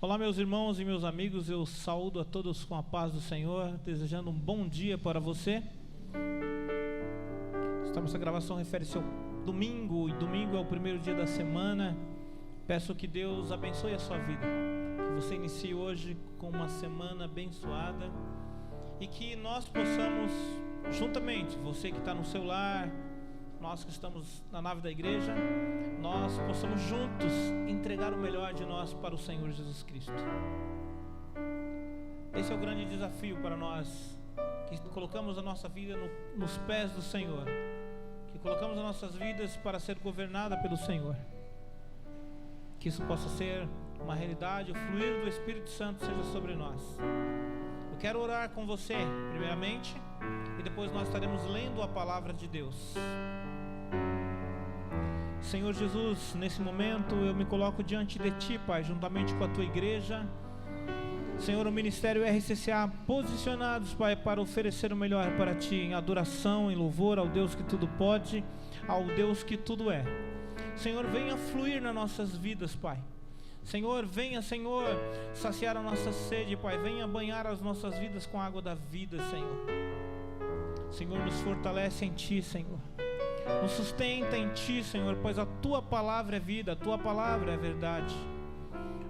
Olá, meus irmãos e meus amigos, eu saúdo a todos com a paz do Senhor, desejando um bom dia para você. Essa gravação refere-se ao domingo, e domingo é o primeiro dia da semana. Peço que Deus abençoe a sua vida, que você inicie hoje com uma semana abençoada e que nós possamos, juntamente, você que está no seu lar, nós que estamos na nave da igreja, nós possamos juntos entregar o melhor de nós para o Senhor Jesus Cristo. Esse é o grande desafio para nós, que colocamos a nossa vida nos pés do Senhor, que colocamos as nossas vidas para ser governada pelo Senhor. Que isso possa ser uma realidade, o fluir do Espírito Santo seja sobre nós. Eu quero orar com você, primeiramente, e depois nós estaremos lendo a palavra de Deus. Senhor Jesus, nesse momento eu me coloco diante de Ti, Pai, juntamente com a Tua igreja. Senhor, o Ministério RCCA posicionados, Pai, para oferecer o melhor para Ti, em adoração, em louvor ao Deus que tudo pode, ao Deus que tudo é. Senhor, venha fluir nas nossas vidas, Pai. Senhor, venha, Senhor, saciar a nossa sede, Pai. Venha banhar as nossas vidas com a água da vida, Senhor. Senhor, nos fortalece em Ti, Senhor. Nos sustenta em Ti, Senhor, pois a Tua palavra é vida, a Tua palavra é verdade.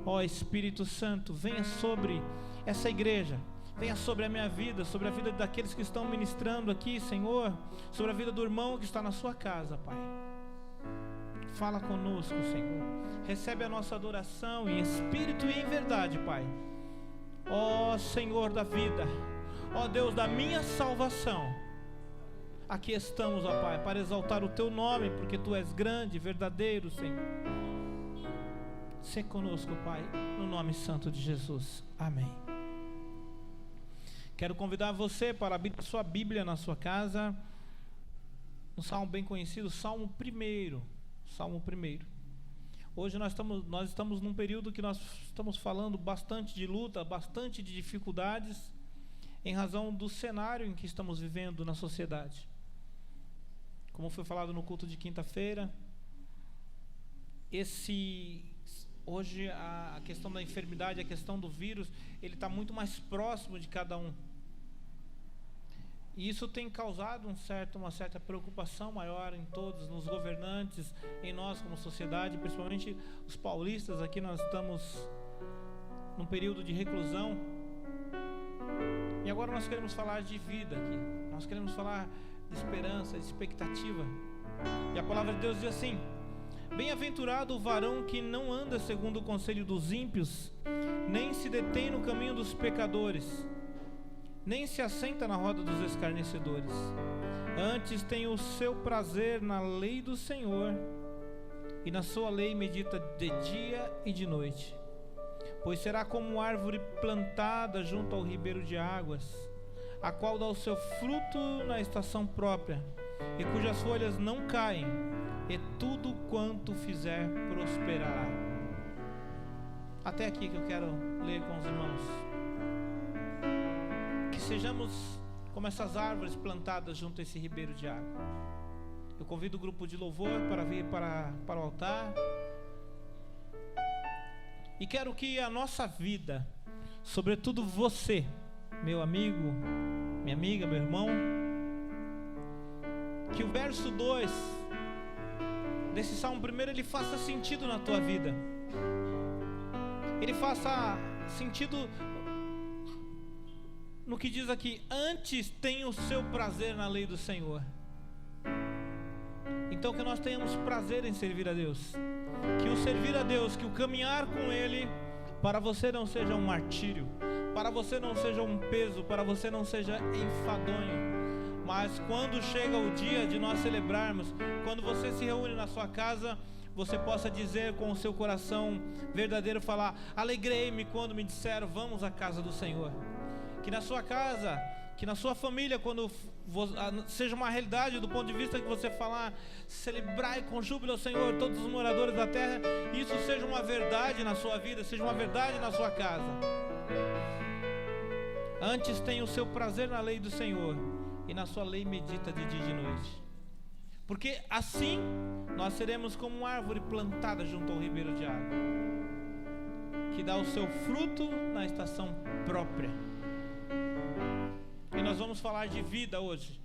Ó Espírito Santo, venha sobre essa igreja, venha sobre a minha vida, sobre a vida daqueles que estão ministrando aqui, Senhor, sobre a vida do irmão que está na sua casa, Pai. Fala conosco, Senhor. Recebe a nossa adoração em espírito e em verdade, Pai. Ó Senhor da vida, ó Deus da minha salvação, aqui estamos, ó Pai, para exaltar o Teu nome, porque Tu és grande, verdadeiro, Senhor. Se conosco, Pai, no nome santo de Jesus. Amém. Quero convidar você para abrir sua Bíblia na sua casa, um salmo bem conhecido, Salmo 1. Salmo 1. Hoje nós estamos num período que nós estamos falando bastante de luta, bastante de dificuldades, em razão do cenário em que estamos vivendo na sociedade. Como foi falado no culto de quinta-feira, hoje a questão da enfermidade, a questão do vírus, ele está muito mais próximo de cada um. E isso tem causado uma certa preocupação maior em todos, nos governantes, em nós como sociedade, principalmente os paulistas. Aqui nós estamos num período de reclusão. E agora nós queremos falar de vida aqui. Nós queremos falar de esperança, de expectativa. E a palavra de Deus diz assim: bem-aventurado o varão que não anda segundo o conselho dos ímpios, nem se detém no caminho dos pecadores, nem se assenta na roda dos escarnecedores. Antes tem o seu prazer na lei do Senhor, e na sua lei medita de dia e de noite. Pois será como árvore plantada junto ao ribeiro de águas, a qual dá o seu fruto na estação própria, e cujas folhas não caem, e tudo quanto fizer prosperará. Até aqui que eu quero ler com os irmãos. Que sejamos como essas árvores plantadas junto a esse ribeiro de água. Eu convido o grupo de louvor para vir para o altar. E quero que a nossa vida, sobretudo você, meu amigo, minha amiga, meu irmão, que o verso 2 desse Salmo 1, ele faça sentido na tua vida. Ele faça sentido no que diz aqui: antes tem o seu prazer na lei do Senhor. Então que nós tenhamos prazer em servir a Deus, que o servir a Deus, que o caminhar com Ele, para você não seja um martírio, para você não seja um peso, para você não seja enfadonho. Mas quando chega o dia de nós celebrarmos, quando você se reúne na sua casa, você possa dizer com o seu coração verdadeiro, falar: alegrei-me quando me disseram vamos à casa do Senhor. Que na sua casa, que na sua família, quando seja uma realidade do ponto de vista que você falar, celebrai com júbilo ao Senhor todos os moradores da terra, isso seja uma verdade na sua vida, seja uma verdade na sua casa. Antes tem o seu prazer na lei do Senhor, e na sua lei medita de dia e de noite. Porque assim nós seremos como uma árvore plantada junto ao ribeiro de água. que dá o seu fruto na estação própria. E nós vamos falar de vida hoje.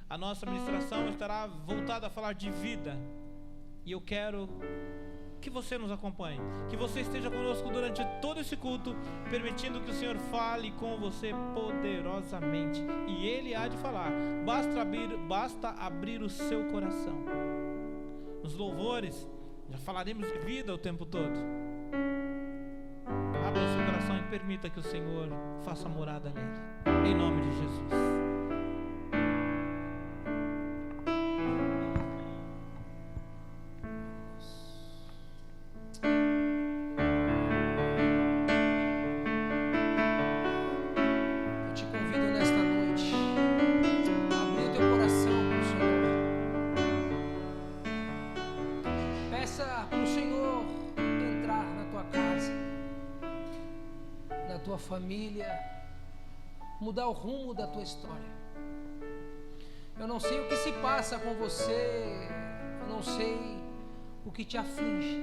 A nossa ministração estará voltada a falar de vida. E eu quero que você nos acompanhe, que você esteja conosco durante todo esse culto, permitindo que o Senhor fale com você poderosamente. E Ele há de falar. Basta abrir o seu coração. Nos louvores já falaremos de vida o tempo todo. Abra o seu coração e permita que o Senhor faça morada nele, em nome de Jesus. Família, mudar o rumo da tua história. Eu não sei o que se passa com você, eu não sei o que te aflige,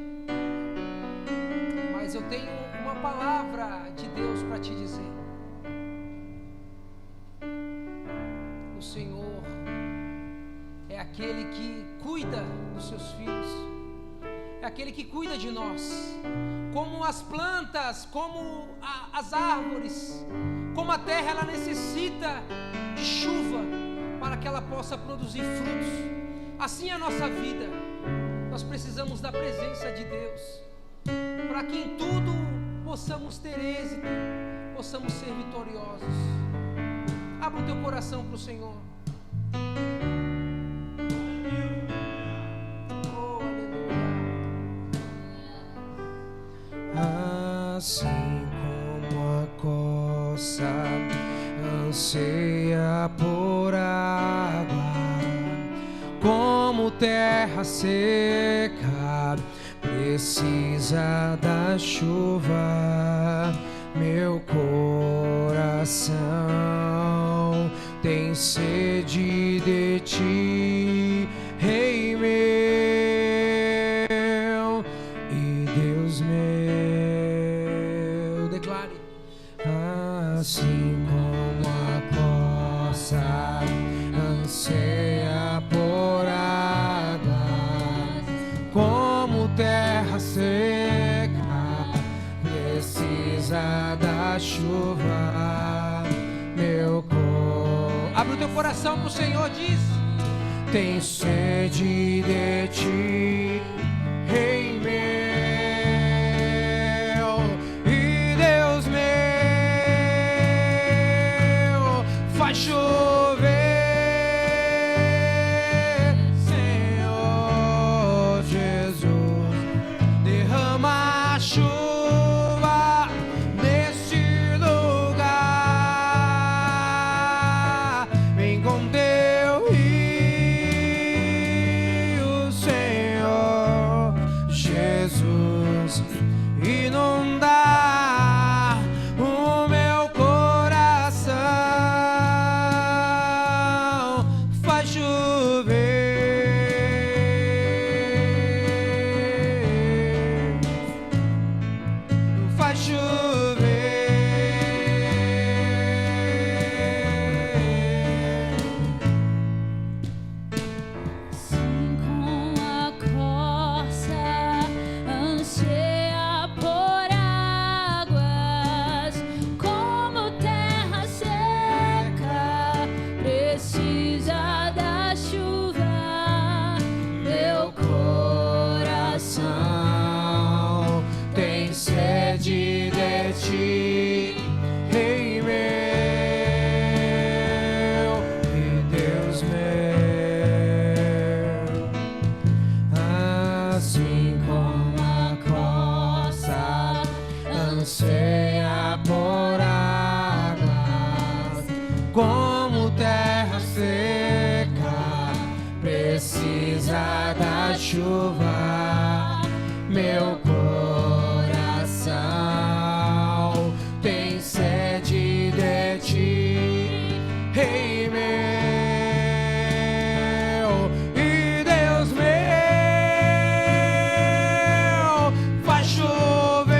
mas eu tenho uma palavra de Deus para te dizer. O Senhor é aquele que cuida dos seus filhos, é aquele que cuida de nós. Como as plantas, como as árvores, como a terra, ela necessita de chuva para que ela possa produzir frutos. Assim é a nossa vida. Nós precisamos da presença de Deus para que em tudo possamos ter êxito, possamos ser vitoriosos. Abra o teu coração para o Senhor. Assim como a coça anseia por água, como terra seca precisa da chuva, meu coração tem sede de ti, Rei meu e Deus meu. Assim como a coça anseia por água, como terra seca precisa da chuva, meu coração. Abre o teu coração para o Senhor, diz: tem sede de ti, Rei meu. Faz chover, Senhor Jesus, derrama a chuva neste lugar. Vem com teu rio, Senhor Jesus, inundar o meu coração. Faz chover, faz chover. Assim como a corça anseia por águas, como terra seca precisa da chuva, meu Coração tem sede de ti, Rei meu e Deus meu. Assim como a coça anseia por águas, como terra seca precisa da chuva, meu coração tem sede de ti, Rei meu e Deus meu. Faz chover,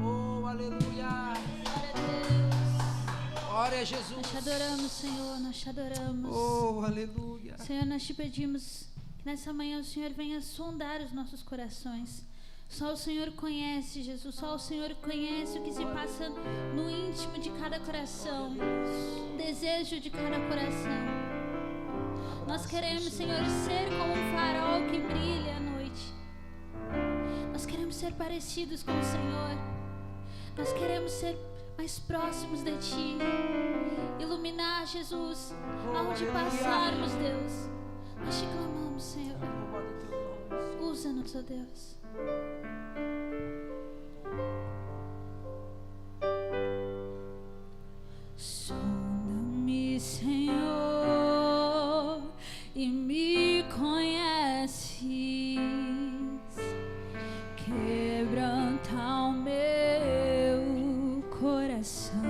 Oh, aleluia. Glória a Deus. Glória a Jesus. Nós te adoramos, Senhor, nós te adoramos. Oh, aleluia. Senhor, nós te pedimos que nessa manhã o Senhor venha sondar os nossos corações. Só o Senhor conhece, Jesus, só o Senhor conhece o que se passa no íntimo de cada coração, o desejo de cada coração. Nós queremos, Senhor, ser como um farol que brilha à noite. Nós queremos ser parecidos com o Senhor. Nós queremos ser mais próximos de Ti. Iluminar, Jesus, aonde passarmos, Deus. Nós te clamamos, Senhor. Usa-nos, ó Deus. Sonda-me, Senhor, e me conheces. Quebranta o meu coração.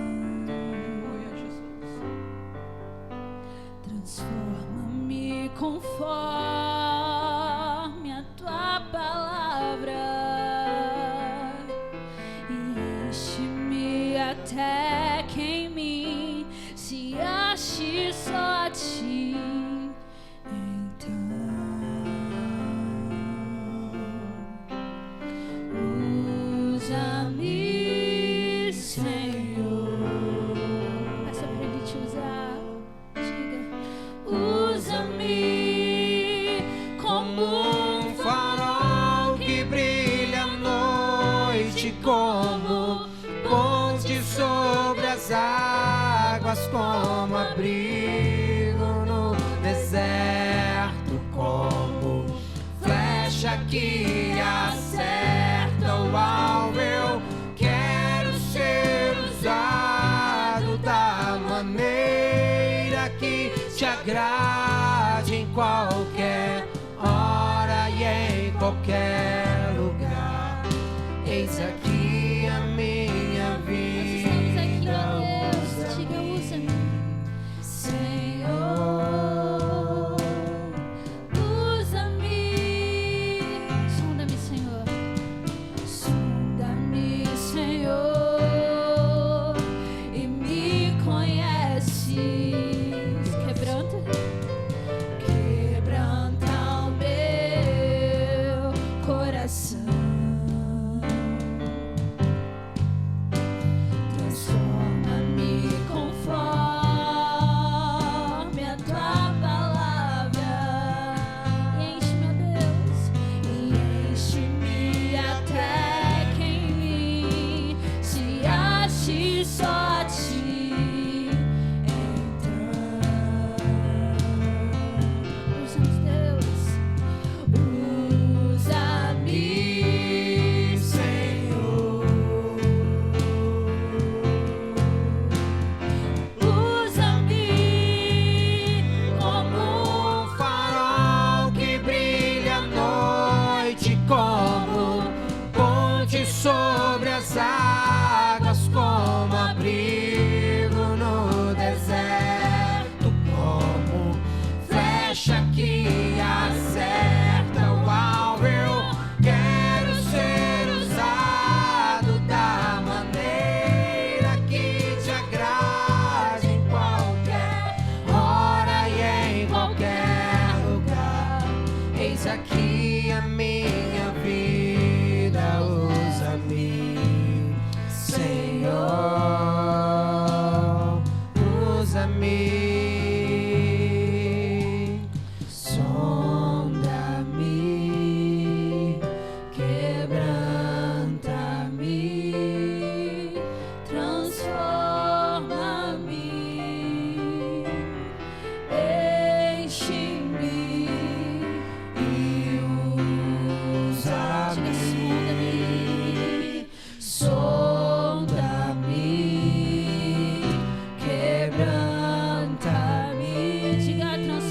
Transforma-me conforme a tua palavra e enche-me até que em mim se ache só a ti. Então usa-me, Senhor. Peça pra Ele te usar. Diga: usa-me como Um farol que brilha à noite, como ponte sobre as águas, como abrigo no deserto, como flecha que acerta o alvo. Eu quero ser usado da maneira que te agrade, em qualquer hora e em qualquer lugar. Eis aqui a minha nós vida. estamos aqui, ó Deus. Diga: usa-me, Senhor. Usa-me. Sonda-me, Senhor. Sonda-me, Senhor, e me conheces. Quebranta o meu coração. Transforma-me conforme a tua palavra e enche-me, ó Deus, e enche-me até que em mim se ache só a ti. Então usa-nos, Deus, usa-me, Senhor. Usa-me como Um farol que brilha à noite, como ponte sobre as águas, como abrigo no deserto, como flecha que acerta o alvo. Eu quero ser usado da maneira que te agrade, em qualquer hora e em qualquer lugar. Eis aqui a minha vida, usa-me, Senhor, usa-me, sonda-me, quebranta-me, transforma-me, enche-me e usa-me. Sonda-me, quebranta-me. diga: transforma-me.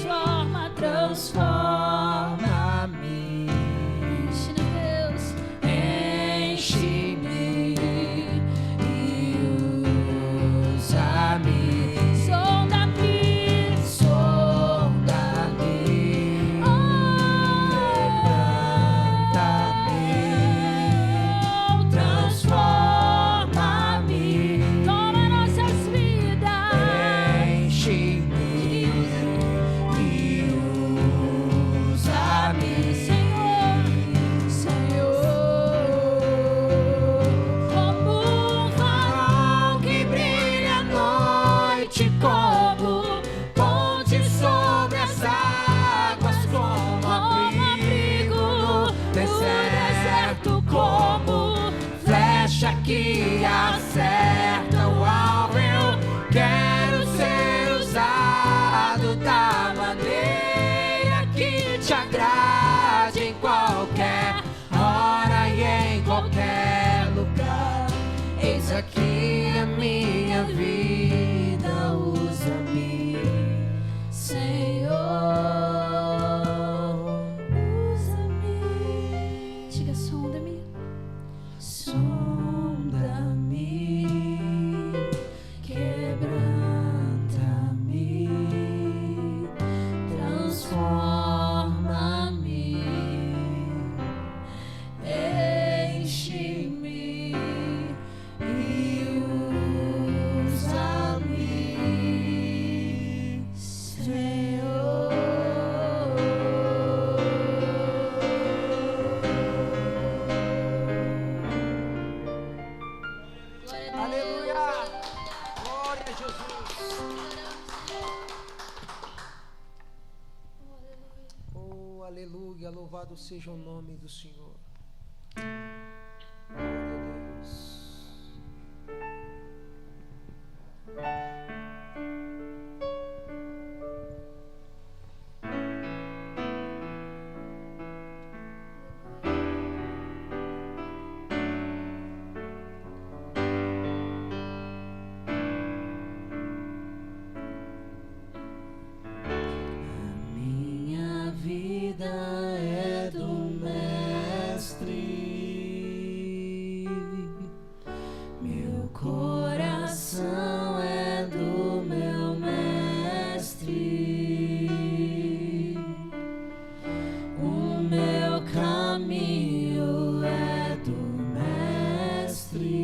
que acerta o alvo. Eu quero ser usado da maneira que te agrade em qualquer hora e em qualquer lugar. Eis aqui a minha vida, usa-me, Senhor, usa-me. Diga, sonda-me. Sonda-me, quebranta-me, transforma-me, enche-me e usa-me, Senhor. Aleluia! Glória a Jesus! Oh, aleluia! Louvado seja o nome do Senhor. Glória a Deus. Minha vida é do Mestre, meu coração é do meu Mestre, o meu caminho é do Mestre,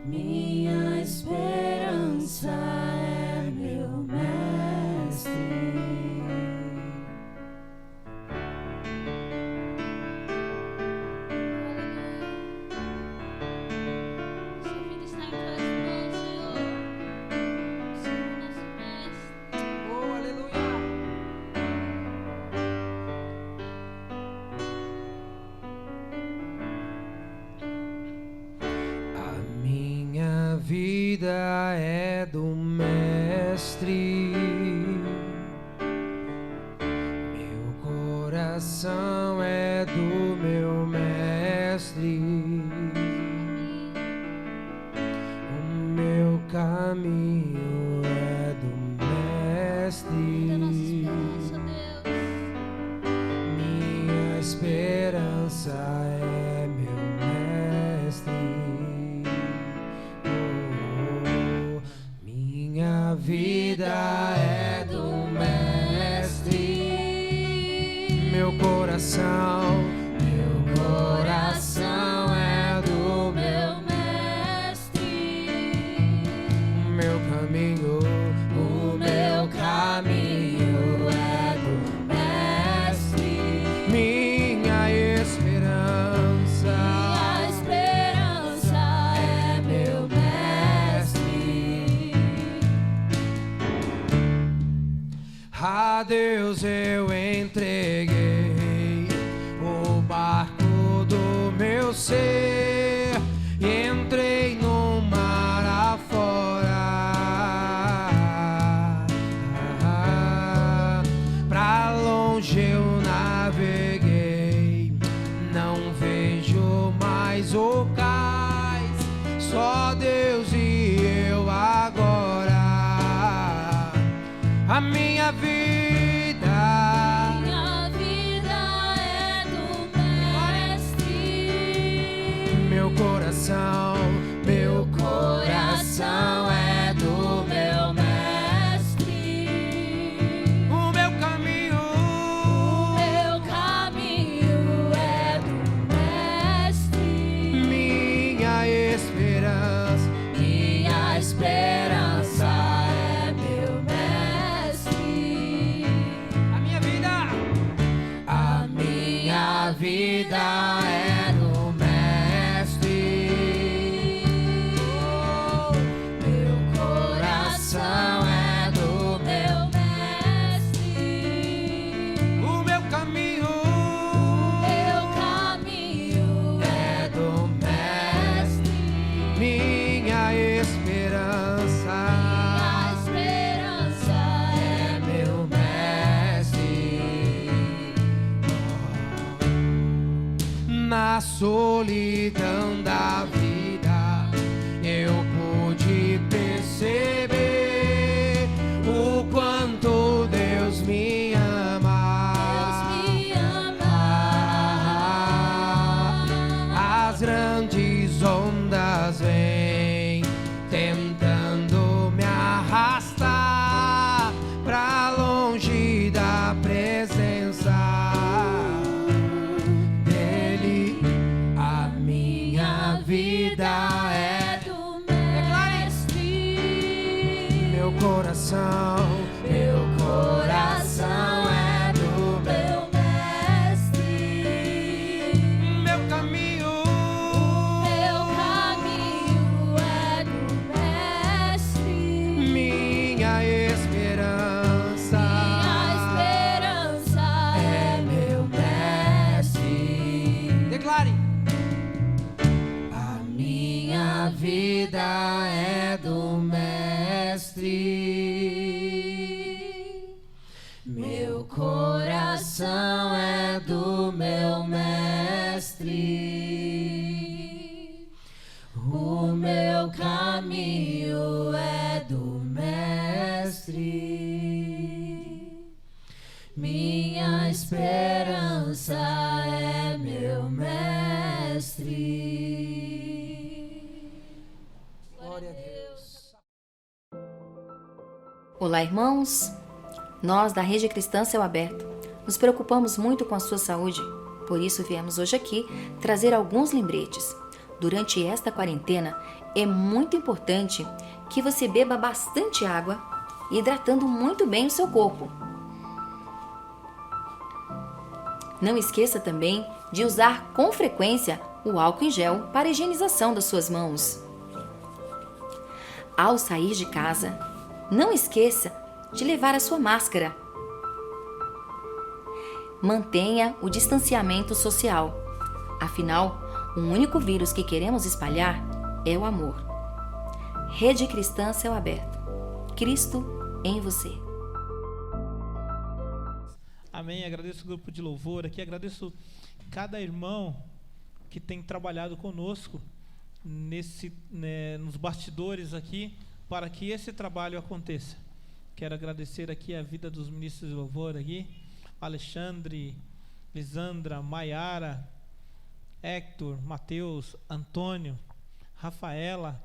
minha esperança é meu Mestre. Nossa vida está em tuas mãos, Senhor. Senhor, nosso mestre. Oh, aleluia! A minha vida é do Mestre, meu coração é do meu Mestre, o meu caminho é do Da nossa Mestre, esperança, Deus. minha esperança é meu Mestre. Oh, minha vida é do Mestre, meu coração é do meu Mestre, o meu caminho é do Mestre, minha esperança é meu Mestre. A Deus eu entreguei o barco do meu ser e entrei no mar afora. Pra longe eu naveguei, não vejo mais o cais, só Deus e eu agora. A minha vida Minha vida é do Mestre. solidão da vida, eu pude perceber o quanto Deus me ama. As grandes ondas vêm tentando me arrastar pra longe da presença dele. A minha vida é do Mestre. meu coração é do meu Mestre. meu caminho. Meu caminho é do Mestre. Minha esperança É meu mestre. Declare. A minha vida é do mestre. Meu coração é do meu mestre. O meu caminho é do mestre. Minha esperança é meu mestre. Glória a Deus. Olá, irmãos! Nós, da Rede Cristã Céu Aberto, nos preocupamos muito com a sua saúde. Por isso, viemos hoje aqui trazer alguns lembretes. Durante esta quarentena, é muito importante que você beba bastante água, hidratando muito bem o seu corpo. Não esqueça também de usar com frequência o álcool em gel para a higienização das suas mãos. Ao sair de casa, não esqueça de levar a sua máscara. Mantenha o distanciamento social. Afinal, o único vírus que queremos espalhar é o amor. Rede Cristã Céu Aberto. Cristo em você. Amém. Agradeço o grupo de louvor aqui, agradeço cada irmão que tem trabalhado conosco nos bastidores aqui para que esse trabalho aconteça. Quero agradecer aqui a vida dos ministros de louvor aqui, Alexandre, Lisandra, Maiara, Hector, Mateus, Antônio, Rafaela,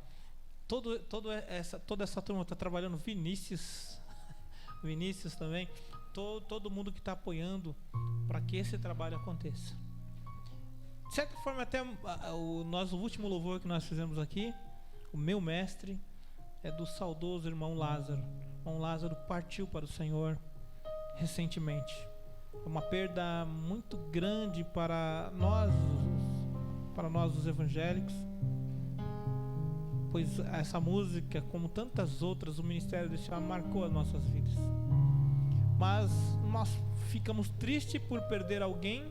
toda essa turma está trabalhando, Vinícius também, todo mundo que está apoiando para que esse trabalho aconteça. De certa forma, até o último louvor que nós fizemos aqui, o meu mestre, é do saudoso irmão Lázaro. O irmão Lázaro partiu para o Senhor recentemente. É uma perda muito grande para nós os evangélicos, pois essa música, como tantas outras, o ministério desse homem marcou as nossas vidas. Mas nós ficamos tristes por perder alguém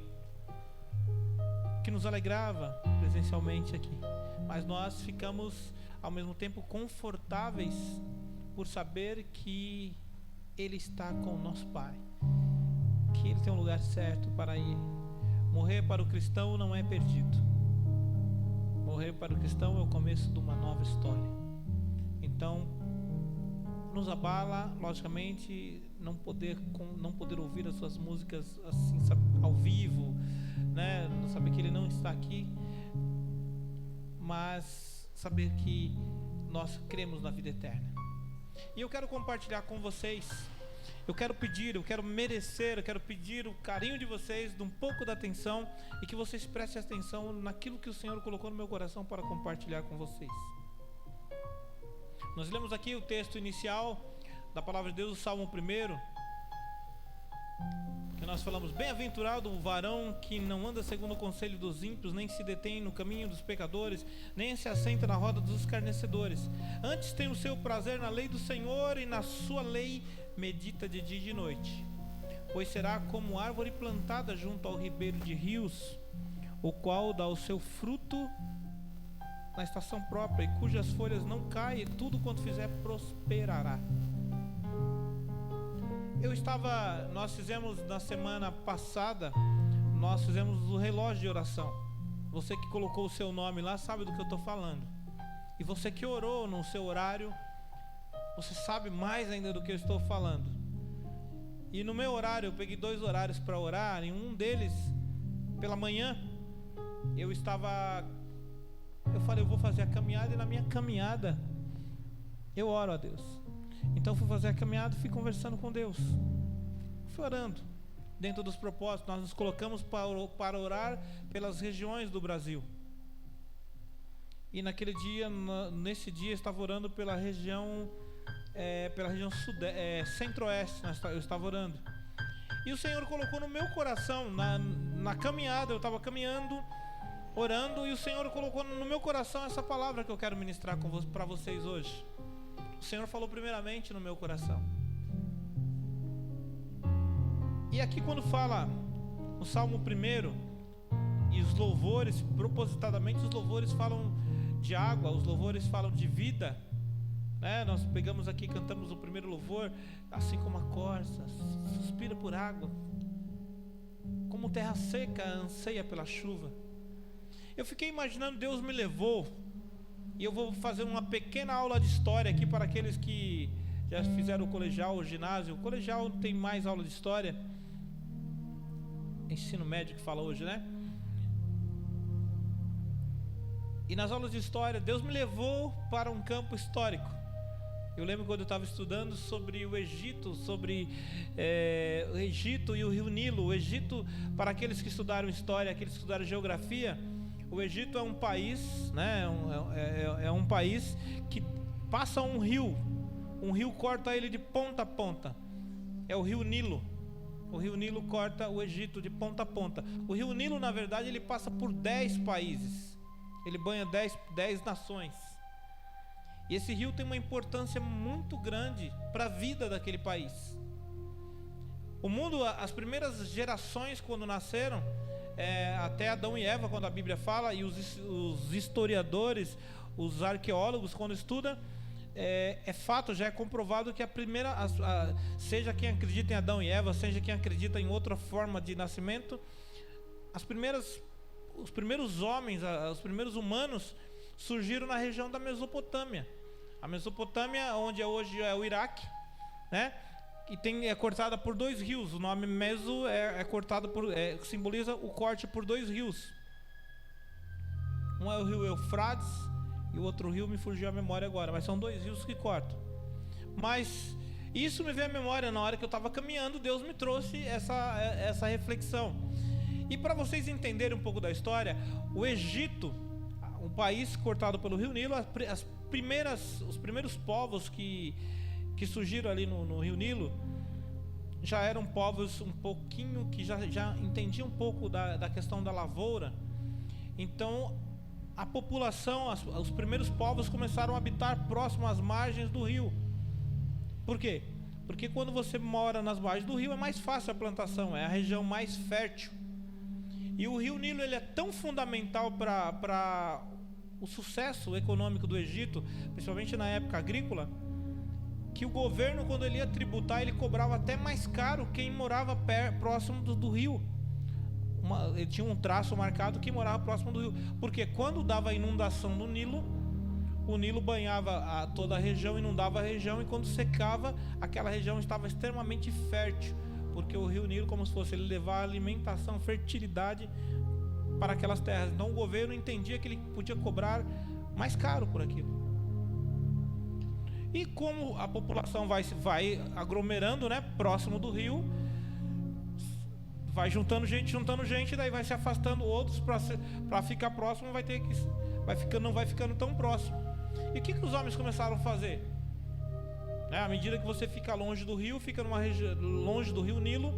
que nos alegrava presencialmente aqui. Mas nós ficamos, ao mesmo tempo, confortáveis por saber que Ele está com o nosso Pai, que Ele tem um lugar certo para ir. Morrer para o cristão não é perdido. Morrer para o cristão é o começo de uma nova história. Então, nos abala, logicamente, não poder ouvir as suas músicas assim, ao vivo, né? Saber que Ele não está aqui, mas saber que nós cremos na vida eterna. E eu quero compartilhar com vocês, eu quero pedir o carinho de vocês, de um pouco da atenção, e que vocês prestem atenção naquilo que o Senhor colocou no meu coração para compartilhar com vocês. Nós lemos aqui o texto inicial da palavra de Deus, o Salmo 1, que nós falamos: bem-aventurado o varão que não anda segundo o conselho dos ímpios, nem se detém no caminho dos pecadores, nem se assenta na roda dos escarnecedores. Antes tem o seu prazer na lei do Senhor, e na sua lei medita de dia e de noite. Pois será como árvore plantada junto ao ribeiro de rios, o qual dá o seu fruto na estação própria, e cujas folhas não caem, e tudo quanto fizer prosperará. Nós fizemos na semana passada, nós fizemos o relógio de oração. Você que colocou o seu nome lá sabe do que eu estou falando. E você que orou no seu horário, você sabe mais ainda do que eu estou falando. E no meu horário, eu peguei 2 horários para orar. Em um deles, pela manhã, eu falei, eu vou fazer a caminhada. E na minha caminhada, eu oro a Deus. Então fui fazer a caminhada e fui conversando com Deus. Fui orando. Dentro dos propósitos, nós nos colocamos para orar pelas regiões do Brasil. E naquele dia, nesse dia, eu estava orando pela região centro-oeste. Eu estava orando. E o Senhor colocou no meu coração, na caminhada, eu estava caminhando, orando, e o Senhor colocou no meu coração essa palavra que eu quero ministrar para vocês hoje. O Senhor falou primeiramente no meu coração. E aqui quando fala o Salmo 1 e os louvores, propositadamente os louvores falam de água, os louvores falam de vida, né? Nós pegamos aqui, cantamos o primeiro louvor, assim como a corça suspira por água, como terra seca anseia pela chuva. Eu fiquei imaginando, Deus me levou, e eu vou fazer uma pequena aula de história aqui para aqueles que já fizeram o colegial, o ginásio. O colegial tem mais aula de história, ensino médio que fala hoje, né? E nas aulas de história, Deus me levou para um campo histórico. Eu lembro quando eu estava estudando sobre o Egito, o Egito e o Rio Nilo. O Egito, para aqueles que estudaram história, aqueles que estudaram geografia, o Egito é um país, né? É um país que passa um rio corta ele de ponta a ponta. É o Rio Nilo. O Rio Nilo corta o Egito de ponta a ponta. O Rio Nilo, na verdade, ele passa por 10 países. Ele banha 10 nações. E esse rio tem uma importância muito grande para a vida daquele país. O mundo, as primeiras gerações quando nasceram, até Adão e Eva, quando a Bíblia fala, e os historiadores, os arqueólogos, quando estudam, é fato, já é comprovado que seja quem acredita em Adão e Eva, seja quem acredita em outra forma de nascimento, os primeiros homens, os primeiros humanos surgiram na região da Mesopotâmia. A Mesopotâmia, onde hoje é o Iraque, né? E é cortada por 2 rios. O nome Meso simboliza o corte por 2 rios. Um é o rio Eufrates e o outro rio me fugiu a memória agora, mas são 2 rios que cortam. Mas isso me veio à memória na hora que eu estava caminhando. Deus me trouxe essa reflexão. E para vocês entenderem um pouco da história, o Egito, um país cortado pelo Rio Nilo, os primeiros povos que surgiram ali no Rio Nilo já eram povos um pouquinho que já entendiam um pouco da questão da lavoura. Então a população, os primeiros povos começaram a habitar próximo às margens do rio. Por quê? Porque quando você mora nas margens do rio é mais fácil a plantação, é a região mais fértil. E o Rio Nilo ele é tão fundamental para o sucesso econômico do Egito, principalmente na época agrícola, que o governo, quando ele ia tributar, ele cobrava até mais caro quem morava próximo do rio. Ele tinha um traço marcado que morava próximo do rio, porque quando dava a inundação no Nilo, o Nilo banhava toda a região, inundava a região, e quando secava, aquela região estava extremamente fértil, porque o Rio Nilo, como se fosse ele levar alimentação, fertilidade para aquelas terras. Então o governo entendia que ele podia cobrar mais caro por aquilo. E como a população vai aglomerando, né, próximo do rio, vai juntando gente, daí vai se afastando outros para ficar próximo, não vai ficando tão próximo. E o que os homens começaram a fazer? À medida que você fica longe do rio, fica longe do Rio Nilo,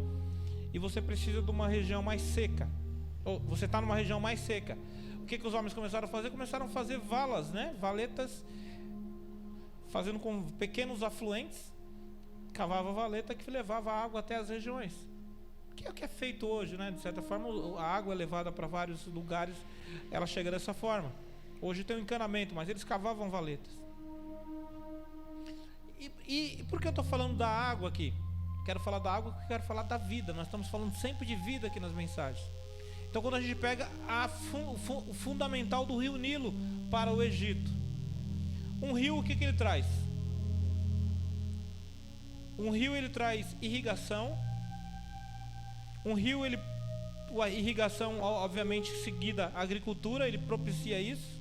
e você precisa de uma região mais seca, ou você está numa região mais seca. O que os homens começaram a fazer? Começaram a fazer valas, né? Valetas, fazendo com pequenos afluentes, cavava valeta que levava água até as regiões. Que é o que é feito hoje, né? De certa forma, a água é levada para vários lugares, ela chega dessa forma. Hoje tem um encanamento, mas eles cavavam valetas. E por que eu estou falando da água aqui? Quero falar da água porque eu quero falar da vida. Nós estamos falando sempre de vida aqui nas mensagens. Então, quando a gente pega o fundamental do rio Nilo para o Egito, um rio, o que ele traz? Um rio, ele traz irrigação. Um rio, a irrigação, obviamente, seguida a agricultura, ele propicia isso.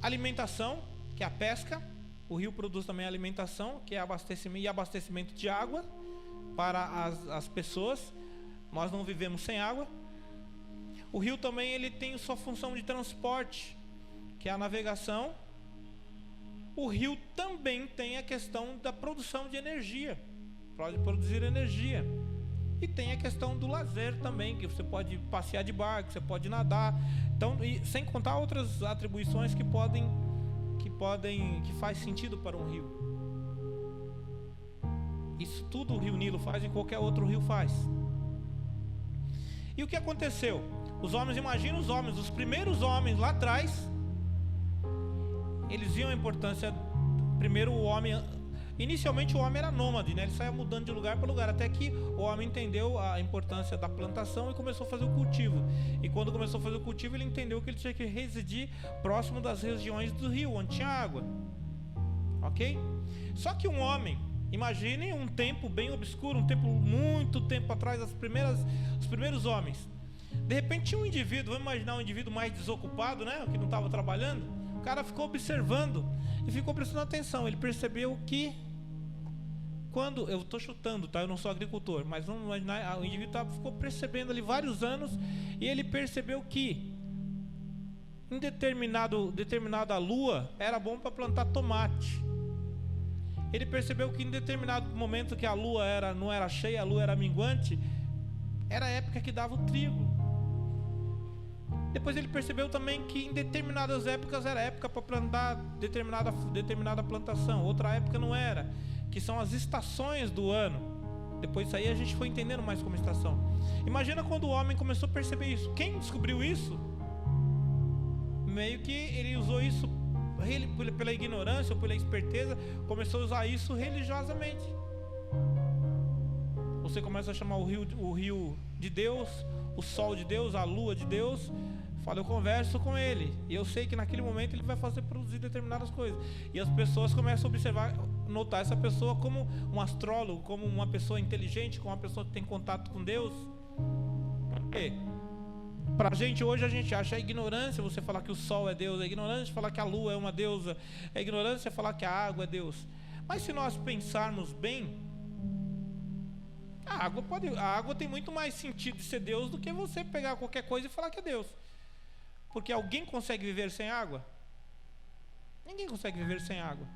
Alimentação, que é a pesca. O rio produz também alimentação, que é abastecimento de água para as pessoas. Nós não vivemos sem água. O rio também ele tem sua função de transporte, que é a navegação. O rio também tem a questão da produção de energia, pode produzir energia. E tem a questão do lazer também, que você pode passear de barco, você pode nadar. Então, sem contar outras atribuições que faz sentido para um rio. Isso tudo o rio Nilo faz e qualquer outro rio faz. E o que aconteceu? Imagina os primeiros homens lá atrás, eles viam a importância. Primeiro o homem, inicialmente o homem era nômade, né? Ele saía mudando de lugar para lugar, até que o homem entendeu a importância da plantação e começou a fazer o cultivo. E quando começou a fazer o cultivo, ele entendeu que ele tinha que residir próximo das regiões do rio, onde tinha água. Ok? Só que um homem, imaginem um tempo bem obscuro, muito tempo atrás, os primeiros homens. De repente tinha um indivíduo, vamos imaginar um indivíduo mais desocupado, né? Que não estava trabalhando. O cara ficou observando e ficou prestando atenção. Ele percebeu que eu estou chutando, tá? Eu não sou agricultor, mas vamos imaginar, o indivíduo ficou percebendo ali vários anos e ele percebeu que em determinada lua era bom para plantar tomate. Ele percebeu que em determinado momento que a lua não era cheia, a lua era minguante, era a época que dava o trigo. Depois ele percebeu também que em determinadas épocas era época para plantar determinada plantação, outra época não era, que são as estações do ano. Depois disso aí a gente foi entendendo mais como estação. Imagina quando o homem começou a perceber isso. Quem descobriu isso? Meio que ele usou isso pela ignorância ou pela esperteza, começou a usar isso religiosamente. Você começa a chamar o rio de Deus, o sol de Deus, a lua de Deus. Fala, eu converso com ele e eu sei que naquele momento ele vai produzir determinadas coisas. E as pessoas começam a observar, notar essa pessoa como um astrólogo, como uma pessoa inteligente, como uma pessoa que tem contato com Deus. Por quê? Pra gente hoje, a gente acha a ignorância você falar que o sol é Deus, é ignorância falar que a lua é uma deusa, é ignorância falar que a água é Deus. Mas se nós pensarmos bem, a água tem muito mais sentido de ser Deus do que você pegar qualquer coisa e falar que é Deus. Porque alguém consegue viver sem água? Ninguém consegue viver sem água.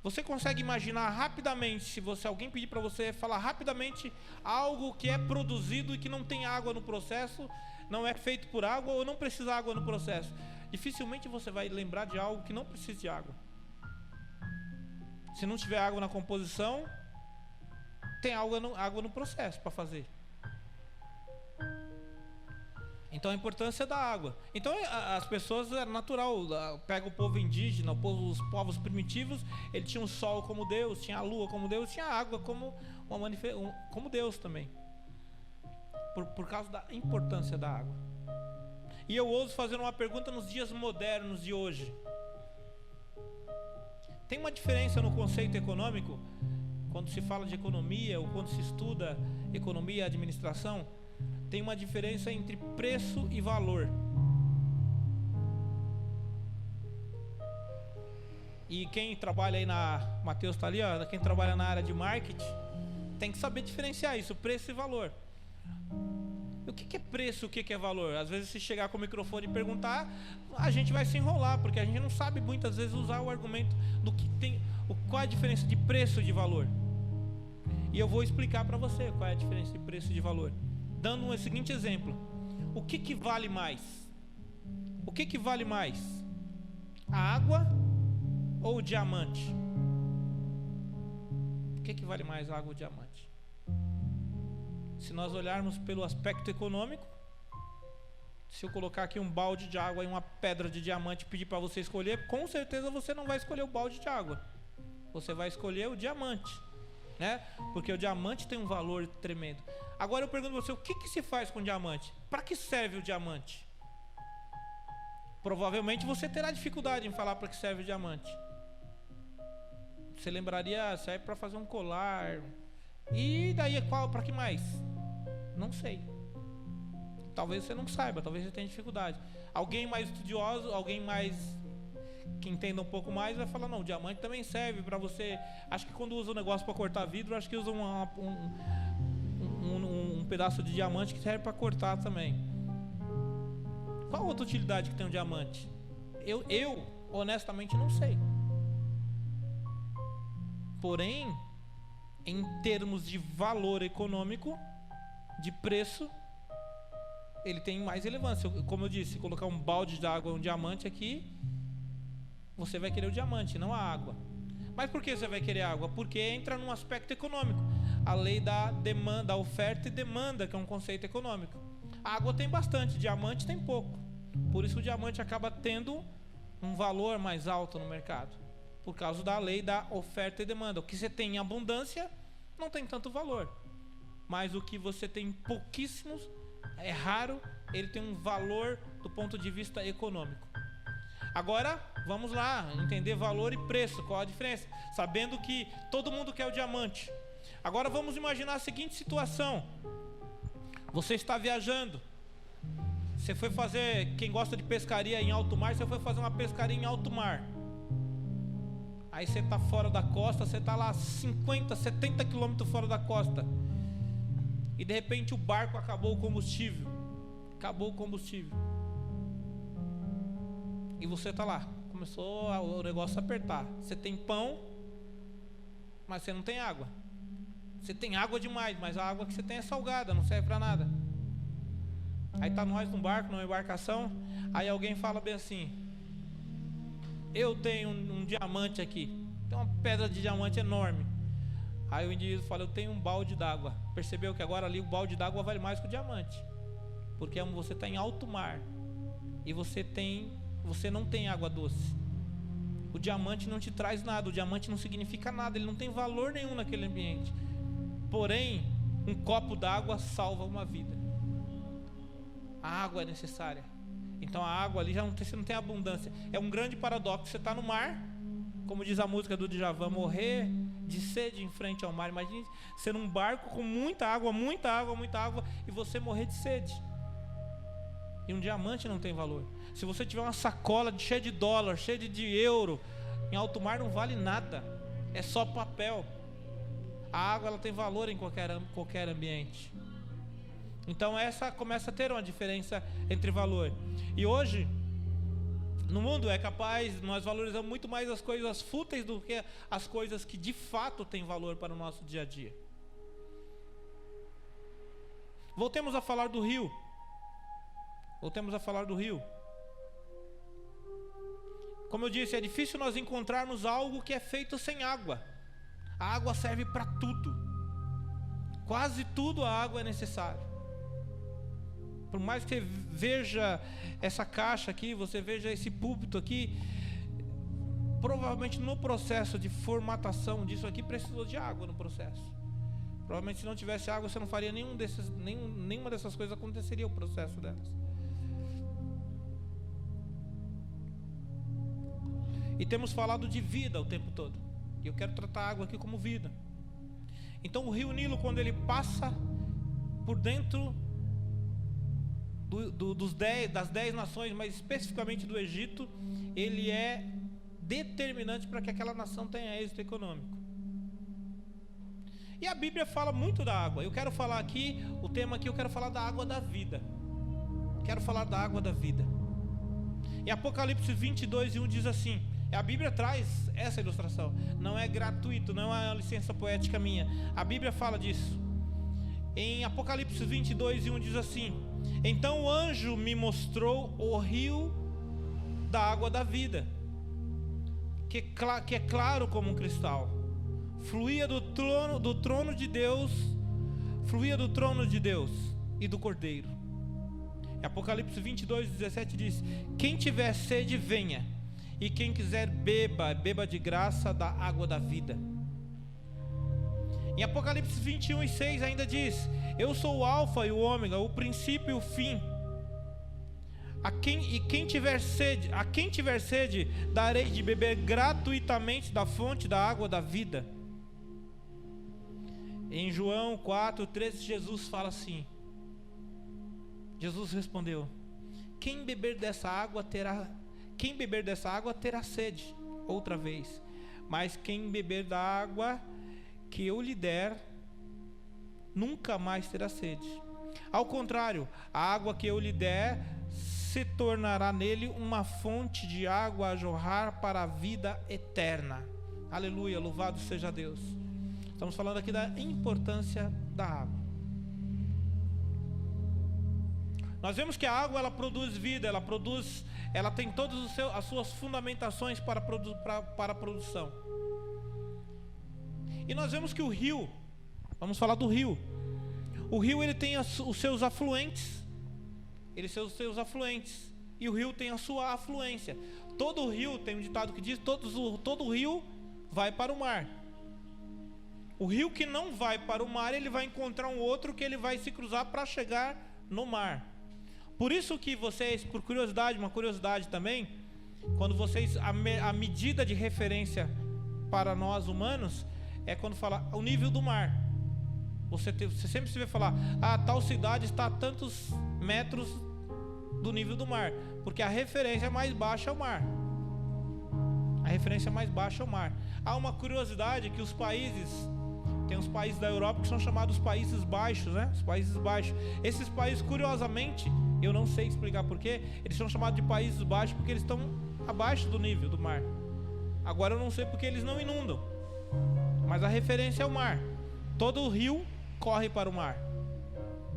Você consegue imaginar rapidamente, se alguém pedir para você falar rapidamente algo que é produzido e que não tem água no processo, não é feito por água ou não precisa água no processo? Dificilmente você vai lembrar de algo que não precisa de água. Se não tiver água na composição, tem água no processo para fazer. Então a importância da água. Então as pessoas, era natural, pega o povo indígena, os povos primitivos, ele tinha o sol como Deus, tinha a lua como Deus, tinha a água como Deus também. Por causa da importância da água. E eu ouso fazer uma pergunta nos dias modernos de hoje. Tem uma diferença no conceito econômico, quando se fala de economia ou quando se estuda economia e administração? Tem uma diferença entre preço e valor. E quem trabalha aí Mateus está ali, ó, quem trabalha na área de marketing, tem que saber diferenciar isso, preço e valor. O que é preço, o que é valor? Às vezes se chegar com o microfone e perguntar, a gente vai se enrolar, porque a gente não sabe muitas vezes usar o argumento do que tem, qual é a diferença de preço e de valor. E eu vou explicar para você qual é a diferença de preço e de valor. Dando um seguinte exemplo. O que vale mais? O que vale mais? A água ou o diamante? O que vale mais, a água ou o diamante? Se nós olharmos pelo aspecto econômico, se eu colocar aqui um balde de água e uma pedra de diamante e pedir para você escolher, com certeza você não vai escolher o balde de água. Você vai escolher o diamante, né? Porque o diamante tem um valor tremendo. Agora eu pergunto a você, o que se faz com o diamante? Para que serve o diamante? Provavelmente você terá dificuldade em falar para que serve o diamante. Você lembraria, serve para fazer um colar. E daí para que mais? Não sei. Talvez você não saiba, talvez você tenha dificuldade. Alguém mais estudioso, alguém mais que entenda um pouco mais vai falar, não, o diamante também serve para você. Acho que quando usa um negócio para cortar vidro, acho que usa um pedaço de diamante que serve para cortar também. Qual outra utilidade que tem um diamante? Eu honestamente não sei. Porém, em termos de valor econômico, de preço, ele tem mais relevância. Como eu disse, colocar um balde de água, um diamante aqui, você vai querer o diamante, não a água. Mas por que você vai querer água? Porque entra num aspecto econômico. A lei da demanda, da oferta e demanda, que é um conceito econômico. A água tem bastante, diamante tem pouco. Por isso o diamante acaba tendo um valor mais alto no mercado, por causa da lei da oferta e demanda. O que você tem em abundância não tem tanto valor, mas o que você tem pouquíssimos, é raro, ele tem um valor do ponto de vista econômico. Agora, vamos lá, entender valor e preço, qual a diferença? Sabendo que todo mundo quer o diamante. Agora vamos imaginar a seguinte situação. Você está viajando. Você foi fazer, quem gosta de pescaria em alto mar, você foi fazer uma pescaria em alto mar. Aí você está fora da costa, você está lá 50, 70 quilômetros fora da costa. E de repente o barco acabou o combustível. Acabou o combustível. E você está lá. Começou o negócio a apertar. Você tem pão, mas você não tem água. Você tem água demais, mas a água que você tem é salgada, não serve para nada. Aí está nós num barco, numa embarcação. Aí alguém fala bem assim: eu tenho um diamante aqui. Tem uma pedra de diamante enorme. Aí o indivíduo fala: eu tenho um balde d'água. Percebeu que agora ali o balde d'água vale mais que o diamante, porque você está em alto mar e você não tem água doce. O diamante não te traz nada, o diamante não significa nada, ele não tem valor nenhum naquele ambiente. Porém, um copo d'água salva uma vida. A água é necessária. Então a água ali você não tem abundância. É um grande paradoxo. Você está no mar, como diz a música do Djavan, morrer de sede em frente ao mar. Imagine você num barco com muita água, e você morrer de sede. E um diamante não tem valor. Se você tiver uma sacola cheia de dólar, cheia de euro, em alto mar não vale nada. É só papel. A água ela tem valor em qualquer ambiente. Então essa começa a ter uma diferença entre valor. E hoje, no mundo nós valorizamos muito mais as coisas fúteis do que as coisas que de fato têm valor para o nosso dia a dia. Voltemos a falar do rio. Como eu disse, é difícil nós encontrarmos algo que é feito sem água. A água serve para tudo. Quase tudo a água é necessária. Por mais que você veja essa caixa aqui, você veja esse púlpito aqui, provavelmente no processo de formatação disso aqui precisou de água no processo. Provavelmente se não tivesse água você não faria nenhuma dessas coisas, aconteceria o processo delas. E temos falado de vida o tempo todo. E eu quero tratar a água aqui como vida. Então o rio Nilo, quando ele passa por dentro das 10 nações, mas especificamente do Egito, ele é determinante para que aquela nação tenha êxito econômico. E a Bíblia fala muito da água. Eu quero falar aqui, o tema aqui, eu quero falar da água da vida. Quero falar da água da vida. Em Apocalipse 22:1 diz assim, a Bíblia traz essa ilustração, não é gratuito, não é uma licença poética minha, a Bíblia fala disso. Em Apocalipse 22:1 diz assim: então o anjo me mostrou o rio da água da vida, que é claro como um cristal, fluía do trono de Deus e do Cordeiro. Em Apocalipse 22:17 diz: quem tiver sede, venha, e quem quiser beba de graça da água da vida. Em Apocalipse 21:6 ainda diz: eu sou o alfa e o ômega, o princípio e o fim. A quem tiver sede, darei de beber gratuitamente da fonte da água da vida. Em João 4:13, Jesus fala assim: Jesus respondeu: quem beber dessa água terá sede outra vez, mas quem beber da água que eu lhe der, nunca mais terá sede. Ao contrário, a água que eu lhe der se tornará nele uma fonte de água a jorrar para a vida eterna. Aleluia, louvado seja Deus. Estamos falando aqui da importância da água. Nós vemos que a água, ela produz vida, ela tem todas as suas fundamentações para a produção. E nós vemos que o rio, vamos falar do rio. O rio, ele tem os seus afluentes. E o rio tem a sua afluência. Todo rio, tem um ditado que diz, todo rio vai para o mar. O rio que não vai para o mar, ele vai encontrar um outro que ele vai se cruzar para chegar no mar. Por isso que vocês, por curiosidade, uma curiosidade também, quando vocês, a medida de referência para nós humanos é quando fala o nível do mar. Você sempre se vê falar, tal cidade está a tantos metros do nível do mar, porque a referência mais baixa é o mar. Há uma curiosidade que tem os países da Europa que são chamados países baixos, né? Os países baixos. Esses países, curiosamente, eu não sei explicar porquê, eles são chamados de países baixos porque eles estão abaixo do nível do mar. Agora eu não sei porque eles não inundam, mas a referência é o mar. Todo rio corre para o mar.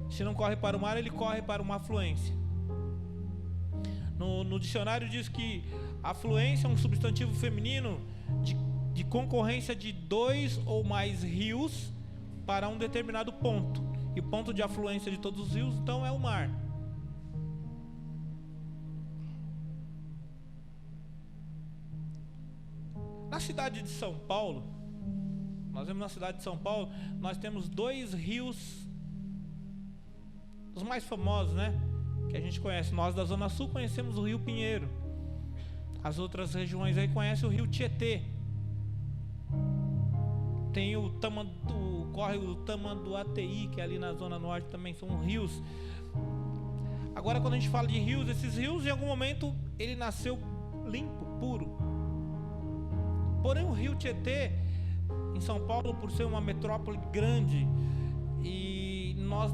Se não corre para o mar, ele corre para uma afluência. No dicionário diz que afluência é um substantivo feminino de concorrência de 2 ou mais rios para um determinado ponto. E o ponto de afluência de todos os rios, então, é o mar. Na cidade de São Paulo, nós temos 2 rios, os mais famosos, né? Que a gente conhece. Nós da Zona Sul conhecemos o Rio Pinheiro. As outras regiões aí conhecem o Rio Tietê. Tem o córrego do Tamanduateí, que é ali na Zona Norte, também são rios. Agora, quando a gente fala de rios, esses rios, em algum momento, ele nasceu limpo, puro. Porém, o Rio Tietê, em São Paulo, por ser uma metrópole grande, e nós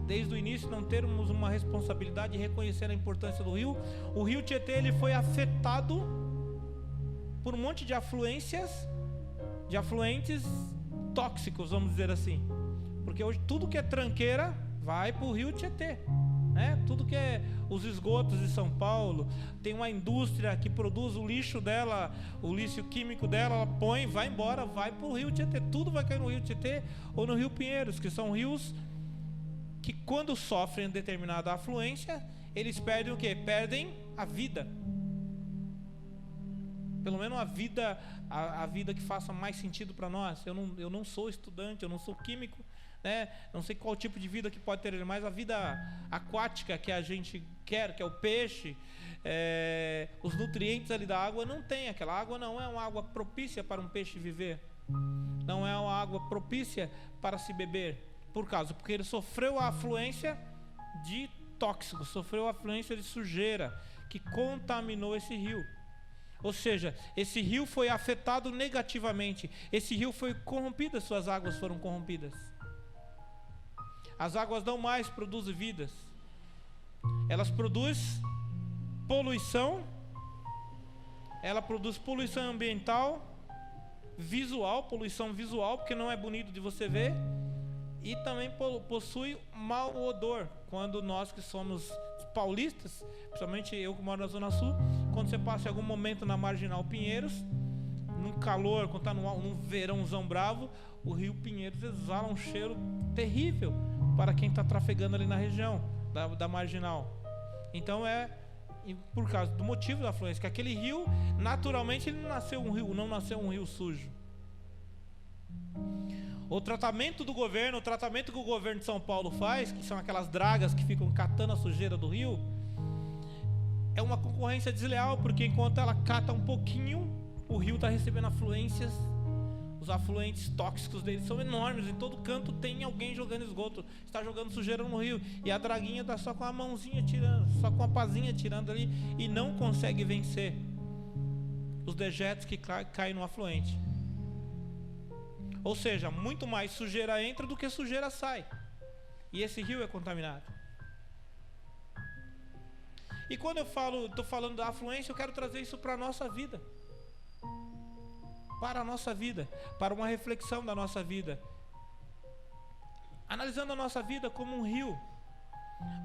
desde o início não termos uma responsabilidade de reconhecer a importância do rio, o Rio Tietê, ele foi afetado por um monte de afluentes tóxicos, vamos dizer assim. Porque hoje tudo que é tranqueira vai para o Rio Tietê, né? Tudo que é os esgotos de São Paulo, tem uma indústria que produz o lixo dela, o lixo químico dela, ela põe, vai embora, vai para o Rio Tietê. Tudo vai cair no Rio Tietê ou no Rio Pinheiros, que são rios que, quando sofrem determinada afluência, eles perdem o quê? Perdem a vida. Pelo menos a vida que faça mais sentido para nós. Eu não sou estudante, eu não sou químico, né? Não sei qual tipo de vida que pode ter ele, mas a vida aquática que a gente quer, que é o peixe, os nutrientes ali da água, não tem. Aquela água não é uma água propícia para um peixe viver, não é uma água propícia para se beber. Porque ele sofreu a afluência de tóxicos, sofreu a afluência de sujeira que contaminou esse rio. Ou seja, esse rio foi afetado negativamente. Esse rio foi corrompido, suas águas foram corrompidas. As águas não mais produzem vidas. Elas produzem poluição. Ela produz poluição ambiental, poluição visual, porque não é bonito de você ver. E também possui mau odor. Quando nós que somos paulistas, principalmente eu que moro na Zona Sul, quando você passa em algum momento na Marginal Pinheiros, num calor, quando está num verãozão bravo, o Rio Pinheiros exala um cheiro terrível para quem está trafegando ali na região da Marginal. Então por causa do motivo da afluência, que aquele rio, naturalmente, ele não nasceu um rio sujo. O tratamento do governo, o tratamento que o governo de São Paulo faz, que são aquelas dragas que ficam catando a sujeira do rio, é uma concorrência desleal, porque enquanto ela cata um pouquinho, o rio está recebendo afluências. Os afluentes tóxicos dele são enormes. Em todo canto tem alguém jogando esgoto, está jogando sujeira no rio, e a draguinha está só com a mãozinha tirando, só com a pazinha tirando ali, e não consegue vencer os dejetos que caem no afluente. Ou seja, muito mais sujeira entra do que sujeira sai, e esse rio é contaminado. E quando eu estou falando da afluência, eu quero trazer isso para a nossa vida, para a nossa vida, para uma reflexão da nossa vida, analisando a nossa vida como um rio,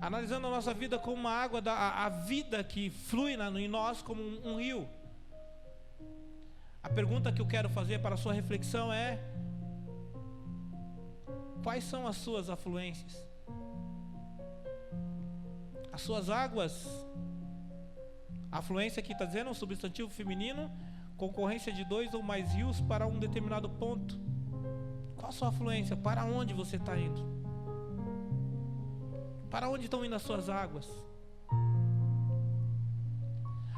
analisando a nossa vida como uma água, a vida que flui em nós como um rio. A pergunta que eu quero fazer para a sua reflexão é: quais são as suas afluências? As suas águas. A afluência aqui está dizendo um substantivo feminino, concorrência de 2 ou mais rios para um determinado ponto. Qual a sua afluência? Para onde você está indo? Para onde estão indo as suas águas?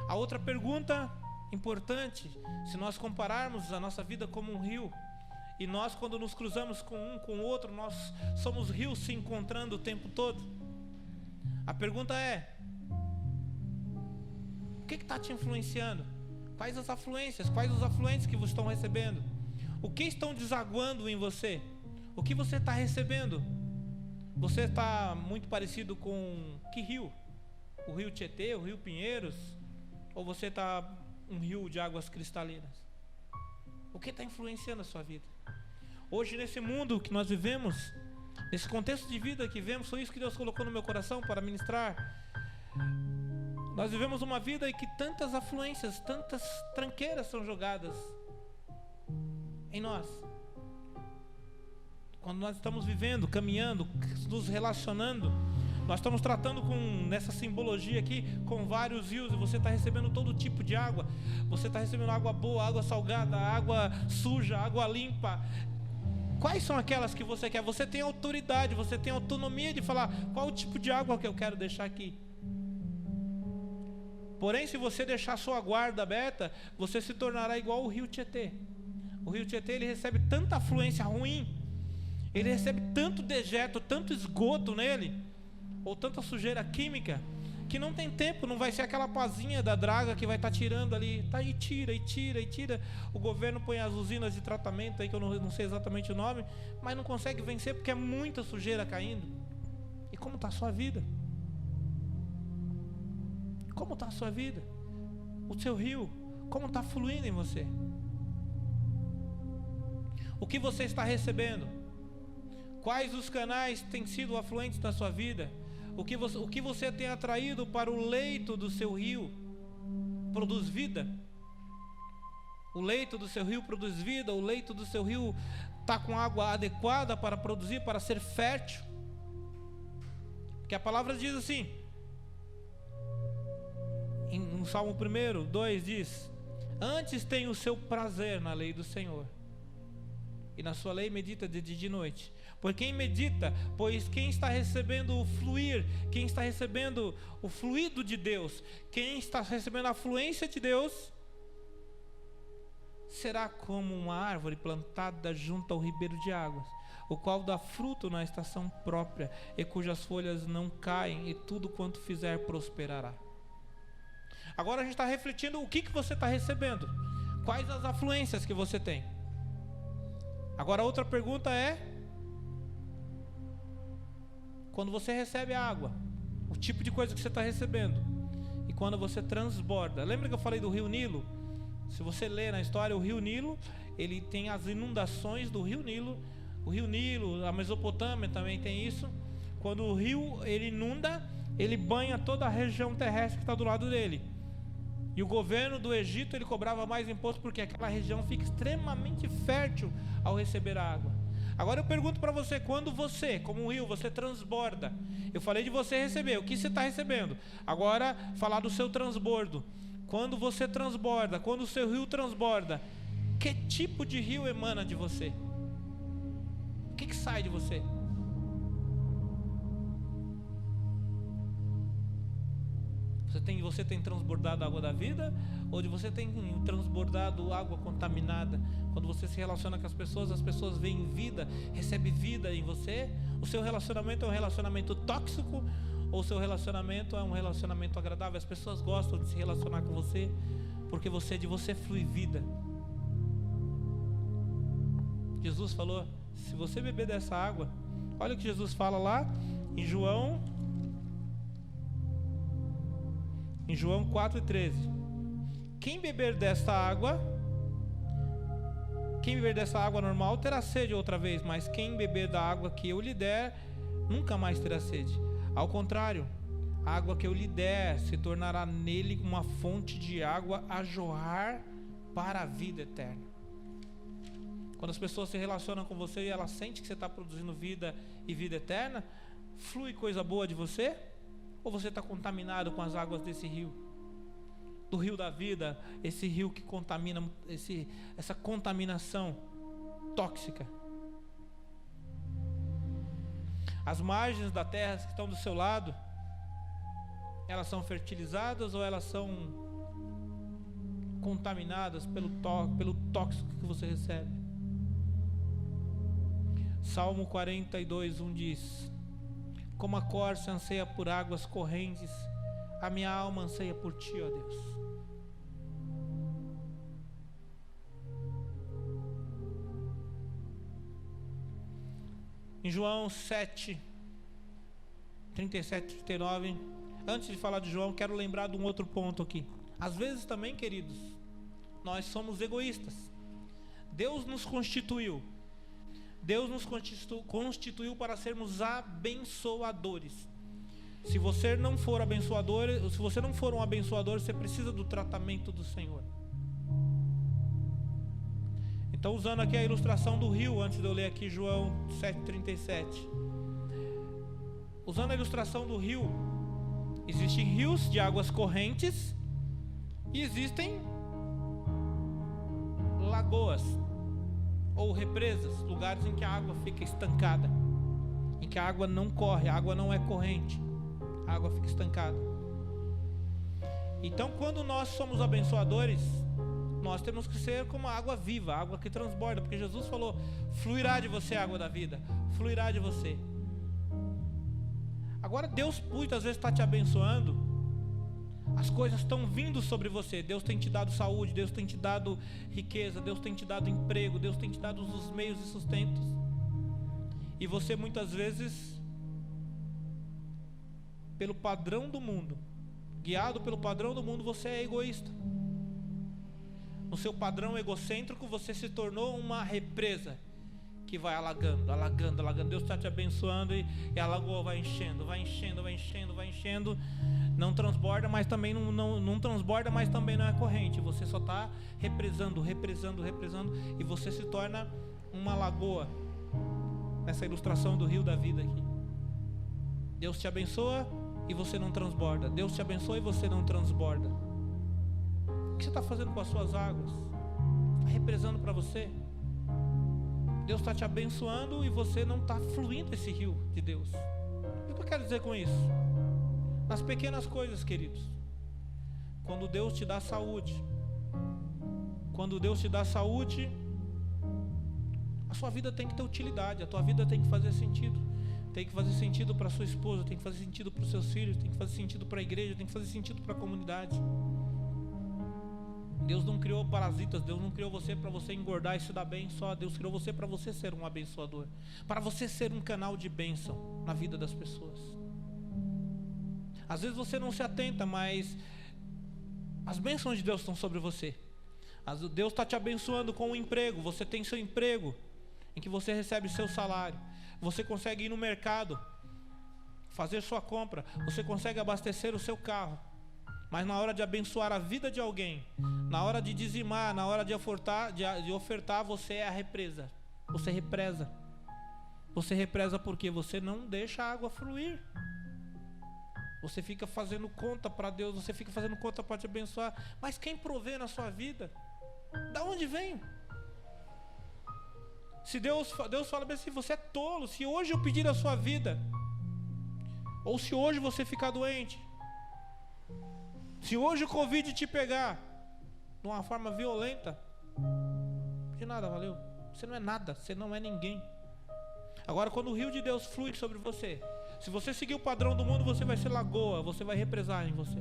A outra pergunta importante, se nós compararmos a nossa vida como um rio, e nós, quando nos cruzamos com um com o outro, nós somos rios se encontrando o tempo todo. A pergunta é: o que está te influenciando? Quais as afluências? Quais os afluentes que vocês estão recebendo? O que estão desaguando em você? O que você está recebendo? Você está muito parecido com que rio? O rio Tietê, o rio Pinheiros? Ou você está um rio de águas cristalinas? O que está influenciando a sua vida? Hoje, nesse mundo que nós vivemos, nesse contexto de vida que vivemos, foi isso que Deus colocou no meu coração para ministrar. Nós vivemos uma vida em que tantas afluências, tantas tranqueiras são jogadas em nós. Quando nós estamos vivendo, caminhando, nos relacionando, nós estamos tratando nessa simbologia aqui, com vários rios, e você está recebendo todo tipo de água. Você está recebendo água boa, água salgada, água suja, água limpa. Quais são aquelas que você quer? Você tem autoridade, você tem autonomia de falar qual o tipo de água que eu quero deixar aqui. Porém, se você deixar sua guarda aberta, você se tornará igual o rio Tietê. O rio Tietê, ele recebe tanta afluência ruim, ele recebe tanto dejeto, tanto esgoto nele, ou tanta sujeira química, que não tem tempo, não vai ser aquela pazinha da draga que vai estar tirando ali, tá, e tira, e tira, e tira. O governo põe as usinas de tratamento aí, que eu não sei exatamente o nome, mas não consegue vencer porque é muita sujeira caindo. E como está a sua vida? Como está a sua vida? O seu rio, como está fluindo em você? O que você está recebendo? Quais os canais têm sido afluentes da sua vida? O que você tem atraído para o leito do seu rio? Produz vida? O leito do seu rio produz vida? O leito do seu rio está com água adequada para produzir, para ser fértil? Porque a palavra diz assim, no Salmo 1, 2 diz: antes tem o seu prazer na lei do Senhor, e na sua lei medita de dia e de noite. Por quem medita, pois quem está recebendo o fluir, quem está recebendo o fluido de Deus, quem está recebendo a fluência de Deus, será como uma árvore plantada junto ao ribeiro de águas, o qual dá fruto na estação própria, e cujas folhas não caem, e tudo quanto fizer prosperará. Agora a gente está refletindo o que você está recebendo, quais as afluências que você tem. Agora a outra pergunta é: quando você recebe a água, o tipo de coisa que você está recebendo, e quando você transborda. Lembra que eu falei do rio Nilo? Se você ler na história, o rio Nilo, ele tem as inundações do rio Nilo. O rio Nilo, a Mesopotâmia também tem isso. Quando o rio ele inunda, ele banha toda a região terrestre que está do lado dele. E o governo do Egito, ele cobrava mais imposto porque aquela região fica extremamente fértil ao receber a água. Agora eu pergunto para você, quando você, como um rio, você transborda. Eu falei de você receber, o que você está recebendo? Agora, falar do seu transbordo. Quando você transborda, quando o seu rio transborda, que tipo de rio emana de você? que sai de você? Você tem transbordado a água da vida, ou você tem transbordado água contaminada? Quando você se relaciona com as pessoas veem vida, recebem vida em você. O seu relacionamento é um relacionamento tóxico, ou o seu relacionamento é um relacionamento agradável? As pessoas gostam de se relacionar com você, porque de você flui vida. Jesus falou, se você beber dessa água, olha o que Jesus fala lá em João 4:13. Quem beber dessa água normal terá sede outra vez, mas quem beber da água que eu lhe der, nunca mais terá sede. Ao contrário, a água que eu lhe der se tornará nele uma fonte de água a jorrar para a vida eterna. Quando as pessoas se relacionam com você e elas sentem que você está produzindo vida e vida eterna, flui coisa boa de você? Ou você está contaminado com as águas desse rio? Do rio da vida, esse rio que contamina, essa contaminação tóxica. As margens da terra que estão do seu lado, elas são fertilizadas ou elas são contaminadas pelo tóxico que você recebe? Salmo 42:1 diz: como a corça anseia por águas correntes, a minha alma anseia por ti, ó Deus. Em João 7, 37, 39, antes de falar de João, quero lembrar de um outro ponto aqui. Às vezes também, queridos, nós somos egoístas. Deus nos constituiu para sermos abençoadores. Se você não for abençoador, se você não for um abençoador, você precisa do tratamento do Senhor. Então, usando aqui a ilustração do rio, antes de eu ler aqui João 7:37. Usando a ilustração do rio, existem rios de águas correntes e existem lagoas ou represas, lugares em que a água fica estancada, em que a água não corre, a água não é corrente, a água fica estancada. Então, quando nós somos abençoadores, nós temos que ser como a água viva, a água que transborda, porque Jesus falou: fluirá de você a água da vida, fluirá de você. Agora, Deus muitas vezes está te abençoando, as coisas estão vindo sobre você. Deus tem te dado saúde, Deus tem te dado riqueza, Deus tem te dado emprego, Deus tem te dado os meios de sustentos. E você muitas vezes, pelo padrão do mundo, guiado pelo padrão do mundo, você é egoísta. No seu padrão egocêntrico, você se tornou uma represa que vai alagando, alagando, alagando. Deus está te abençoando e a lagoa vai enchendo, vai enchendo, vai enchendo, vai enchendo. Não transborda, mas também não transborda, mas também não é corrente. Você só está represando, represando, represando, e você se torna uma lagoa. Nessa ilustração do rio da vida aqui, Deus te abençoa e você não transborda. Deus te abençoa e você não transborda. O que você está fazendo com as suas águas? Está represando para você? Deus está te abençoando e você não está fluindo esse rio de Deus. O que eu quero dizer com isso? Nas pequenas coisas, queridos. Quando Deus te dá saúde, a sua vida tem que ter utilidade, a tua vida tem que fazer sentido. Tem que fazer sentido para sua esposa, tem que fazer sentido para os seus filhos, tem que fazer sentido para a igreja, tem que fazer sentido para a comunidade. Deus não criou parasitas, Deus não criou você para você engordar e se dar bem só. Deus criou você para você ser um abençoador, para você ser um canal de bênção na vida das pessoas. Às vezes você não se atenta, mas as bênçãos de Deus estão sobre você. Deus está te abençoando com um emprego. Você tem seu emprego, em que você recebe seu salário. Você consegue ir no mercado, fazer sua compra. Você consegue abastecer o seu carro. Mas na hora de abençoar a vida de alguém, na hora de dizimar, na hora de ofertar, você é a represa. Você represa. Você represa porque você não deixa a água fluir. Você fica fazendo conta para Deus, você fica fazendo conta para te abençoar. Mas quem provê na sua vida? Da onde vem? Se Deus fala bem assim, você é tolo, se hoje eu pedir a sua vida, ou se hoje você ficar doente, se hoje o Covid te pegar de uma forma violenta, de nada valeu. Você não é nada, você não é ninguém. Agora, quando o rio de Deus flui sobre você, se você seguir o padrão do mundo, você vai ser lagoa, você vai represar em você.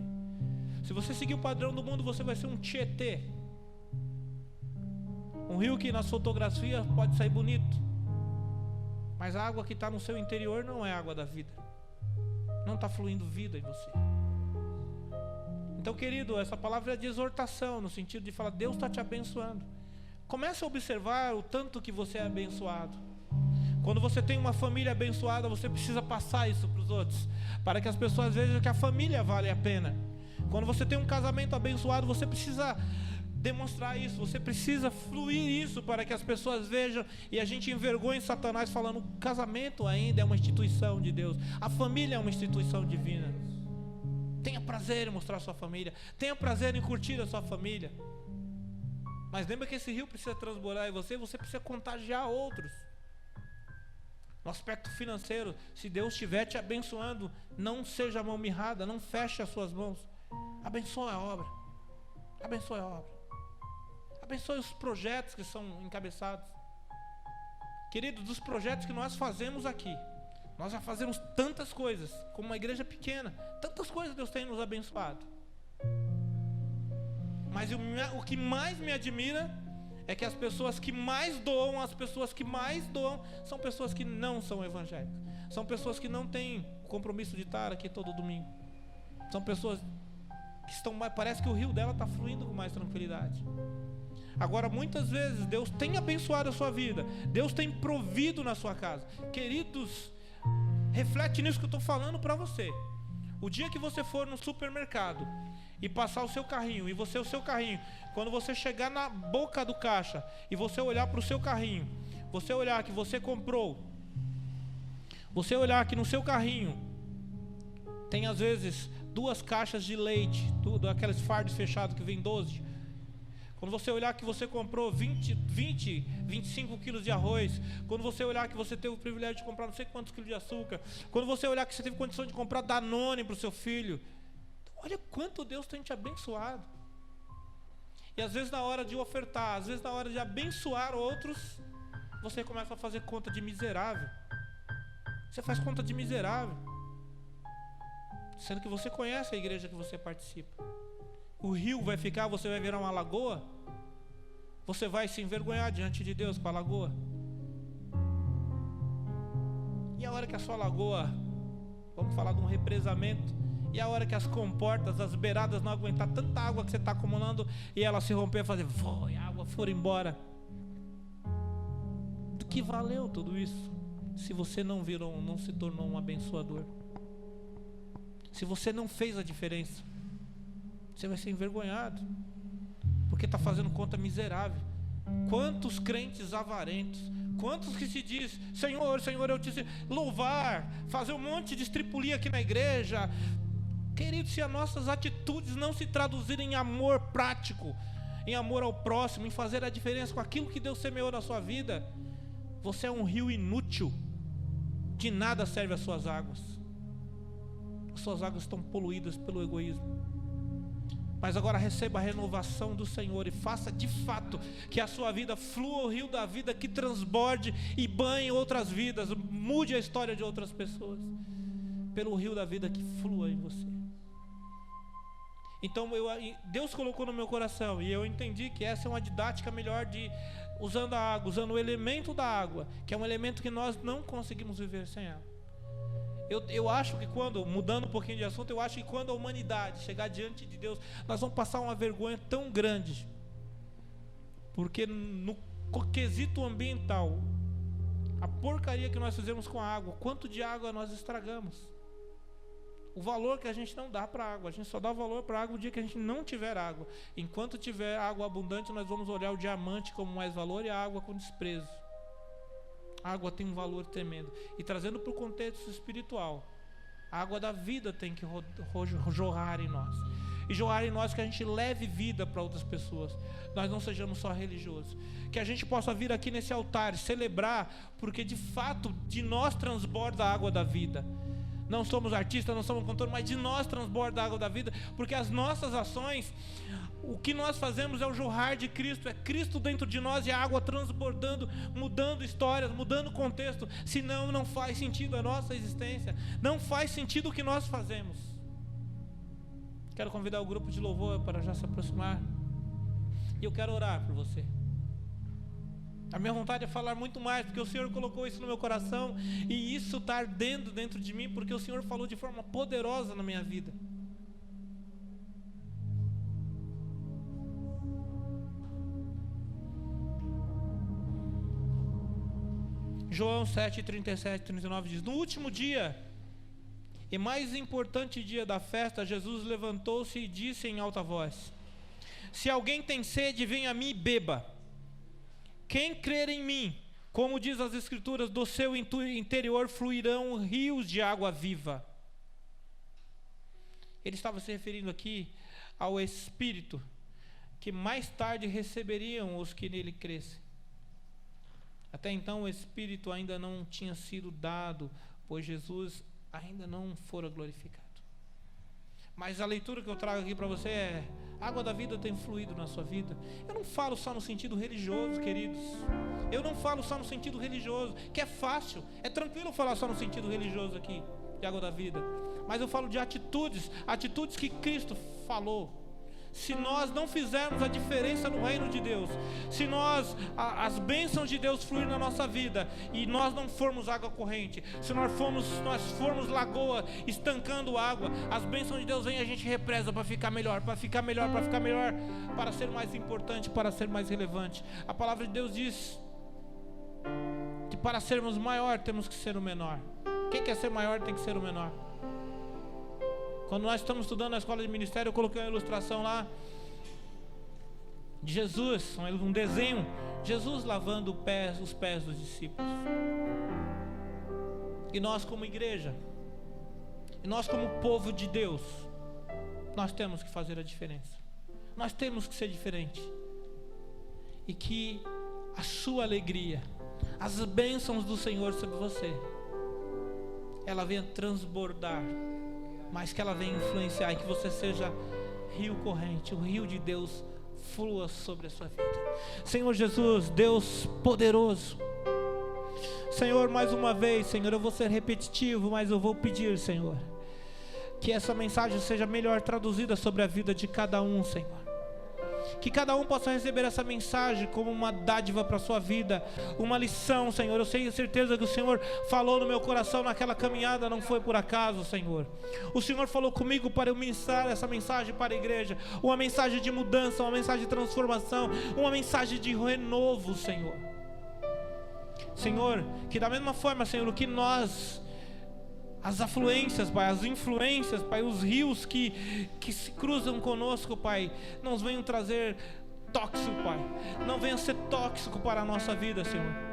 Se você seguir o padrão do mundo, você vai ser um Tietê. Um rio que nas fotografias pode sair bonito, mas a água que está no seu interior não é a água da vida. Não está fluindo vida em você. Então, querido, essa palavra é de exortação, no sentido de falar, Deus está te abençoando. Comece a observar o tanto que você é abençoado. Quando você tem uma família abençoada, você precisa passar isso para os outros, para que as pessoas vejam que a família vale a pena. Quando você tem um casamento abençoado, você precisa demonstrar isso, você precisa fluir isso para que as pessoas vejam, e a gente envergonha Satanás falando, o casamento ainda é uma instituição de Deus, a família é uma instituição divina. Tenha prazer em mostrar a sua família, tenha prazer em curtir a sua família, mas lembra que esse rio precisa transbordar em você, você precisa contagiar outros. No aspecto financeiro, se Deus estiver te abençoando, não seja a mão mirrada, não feche as suas mãos, abençoe a obra, abençoe a obra, abençoe os projetos que são encabeçados. Queridos, dos projetos que nós fazemos aqui, nós já fazemos tantas coisas, como uma igreja pequena, tantas coisas Deus tem nos abençoado. Mas o que mais me admira é que as pessoas que mais doam, são pessoas que não são evangélicas. São pessoas que não têm o compromisso de estar aqui todo domingo. São pessoas que estão mais, parece que o rio dela está fluindo com mais tranquilidade. Agora, muitas vezes, Deus tem abençoado a sua vida, Deus tem provido na sua casa. Queridos, reflete nisso que eu estou falando para você. O dia que você for no supermercado e passar o seu carrinho, e você o seu carrinho, quando você chegar na boca do caixa e você olhar para o seu carrinho, você olhar que você comprou, você olhar que no seu carrinho tem às vezes 2 caixas de leite, tudo, aqueles fardos fechados que vem 12. Quando você olhar que você comprou 25 quilos de arroz, quando você olhar que você teve o privilégio de comprar não sei quantos quilos de açúcar, quando você olhar que você teve condição de comprar Danone para o seu filho, olha quanto Deus tem te abençoado. E às vezes na hora de ofertar, às vezes na hora de abençoar outros, você começa a fazer conta de miserável. Você faz conta de miserável, sendo que você conhece a igreja que você participa. O rio vai ficar, você vai virar uma lagoa. Você vai se envergonhar diante de Deus com a lagoa. E a hora que a sua lagoa, vamos falar de um represamento, e a hora que as comportas, as beiradas não aguentar tanta água que você está acumulando, e ela se romper e fazer e a água for embora, do que valeu tudo isso se você não se tornou um abençoador? Se você não fez a diferença, você vai ser envergonhado, porque está fazendo conta miserável. Quantos crentes avarentos, quantos que se diz, Senhor, Senhor, eu te louvar, fazer um monte de estripulia aqui na igreja. Querido, se as nossas atitudes não se traduzirem em amor prático, em amor ao próximo, em fazer a diferença com aquilo que Deus semeou na sua vida, você é um rio inútil, de nada serve as suas águas. As suas águas estão poluídas pelo egoísmo. Mas agora receba a renovação do Senhor e faça de fato que a sua vida flua o rio da vida, que transborde e banhe outras vidas, mude a história de outras pessoas, pelo rio da vida que flua em você. Então Deus colocou no meu coração, e eu entendi que essa é uma didática melhor de usando a água, usando o elemento da água, que é um elemento que nós não conseguimos viver sem ela. Eu acho que mudando um pouquinho de assunto, eu acho que quando a humanidade chegar diante de Deus, nós vamos passar uma vergonha tão grande, porque no quesito ambiental, a porcaria que nós fizemos com a água, quanto de água nós estragamos, o valor que a gente não dá para a água, a gente só dá valor para a água o dia que a gente não tiver água. Enquanto tiver água abundante, nós vamos olhar o diamante como mais valor e a água com desprezo. A água tem um valor tremendo. E trazendo para o contexto espiritual, a água da vida tem que jorrar em nós. e jorrar em nós, que a gente leve vida para outras pessoas. Nós não sejamos só religiosos. Que a gente possa vir aqui nesse altar, celebrar, porque de fato de nós transborda a água da vida. Não somos artistas, não somos cantores, mas de nós transborda a água da vida, porque as nossas ações, o que nós fazemos é o jorrar de Cristo, é Cristo dentro de nós e a água transbordando, mudando histórias, mudando contexto. Senão não faz sentido a nossa existência, não faz sentido o que nós fazemos. Quero convidar o grupo de louvor para já se aproximar, e eu quero orar por você. A minha vontade é falar muito mais, porque o Senhor colocou isso no meu coração, e isso está ardendo dentro de mim, porque o Senhor falou de forma poderosa na minha vida. João 7, 37, 39 diz: no último dia e mais importante dia da festa, Jesus levantou-se e disse em alta voz: se alguém tem sede, venha a mim e beba. Quem crer em mim, como diz as Escrituras, do seu interior fluirão rios de água viva. Ele estava se referindo aqui ao Espírito que mais tarde receberiam os que nele crescem. Até então o Espírito ainda não tinha sido dado, pois Jesus ainda não fora glorificado. Mas a leitura que eu trago aqui para você é: a água da vida tem fluído na sua vida. Eu não falo só no sentido religioso, queridos. Eu não falo só no sentido religioso, que é fácil, é tranquilo falar só no sentido religioso aqui, de água da vida. Mas eu falo de atitudes que Cristo falou. Se nós não fizermos a diferença no reino de Deus, se nós, as bênçãos de Deus fluírem na nossa vida, e nós não formos água corrente, se nós formos lagoa, estancando água, as bênçãos de Deus vêm e a gente represa para ficar melhor, para ficar melhor, para ser mais importante, para ser mais relevante. A palavra de Deus diz que para sermos maior temos que ser o menor. Quem quer ser maior tem que ser o menor. Quando nós estamos estudando na escola de ministério, eu coloquei uma ilustração lá de Jesus, um desenho, Jesus lavando os pés dos discípulos. E nós como igreja, e nós como povo de Deus, nós temos que fazer a diferença. Nós temos que ser diferente. E que a sua alegria, as bênçãos do Senhor sobre você, ela venha transbordar, mas que ela venha influenciar, e que você seja rio corrente, o rio de Deus flua sobre a sua vida. Senhor Jesus, Deus poderoso, Senhor, mais uma vez, Senhor, eu vou ser repetitivo, mas eu vou pedir, Senhor, que essa mensagem seja melhor traduzida sobre a vida de cada um, Senhor. Que cada um possa receber essa mensagem como uma dádiva para a sua vida, uma lição, Senhor. Eu tenho certeza que o Senhor falou no meu coração naquela caminhada, não foi por acaso, Senhor. O Senhor falou comigo para eu ministrar essa mensagem para a igreja, uma mensagem de mudança, uma mensagem de transformação, uma mensagem de renovo, Senhor. Senhor, que da mesma forma, Senhor, o que nós, as afluências, Pai, as influências, Pai, os rios que se cruzam conosco, Pai, não venham trazer tóxico, Pai, não venham ser tóxico para a nossa vida, Senhor.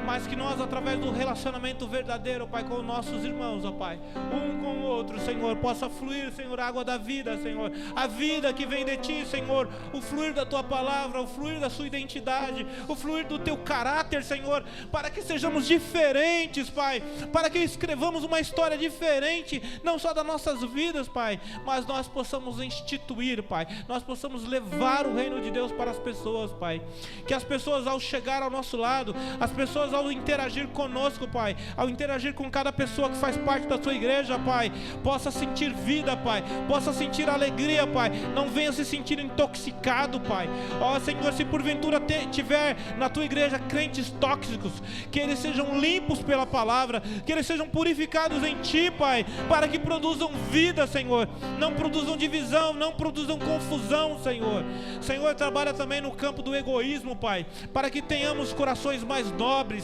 Mas que nós, através do relacionamento verdadeiro, Pai, com nossos irmãos, ó Pai, um com o outro, Senhor, possa fluir, Senhor, a água da vida, Senhor, a vida que vem de Ti, Senhor, o fluir da Tua palavra, o fluir da Sua identidade, o fluir do Teu caráter, Senhor, para que sejamos diferentes, Pai, para que escrevamos uma história diferente, não só das nossas vidas, Pai, mas nós possamos instituir, Pai, nós possamos levar o reino de Deus para as pessoas, Pai, que as pessoas, ao chegar ao nosso lado, as pessoas ao interagir conosco, Pai, ao interagir com cada pessoa que faz parte da Sua igreja, Pai, possa sentir vida, Pai, possa sentir alegria, Pai, não venha se sentir intoxicado, Pai. Ó Senhor, se porventura tiver na Tua igreja crentes tóxicos, que eles sejam limpos pela palavra, que eles sejam purificados em Ti, Pai, para que produzam vida, Senhor, não produzam divisão, não produzam confusão, Senhor. Senhor, trabalha também no campo do egoísmo, Pai, para que tenhamos corações mais nobres,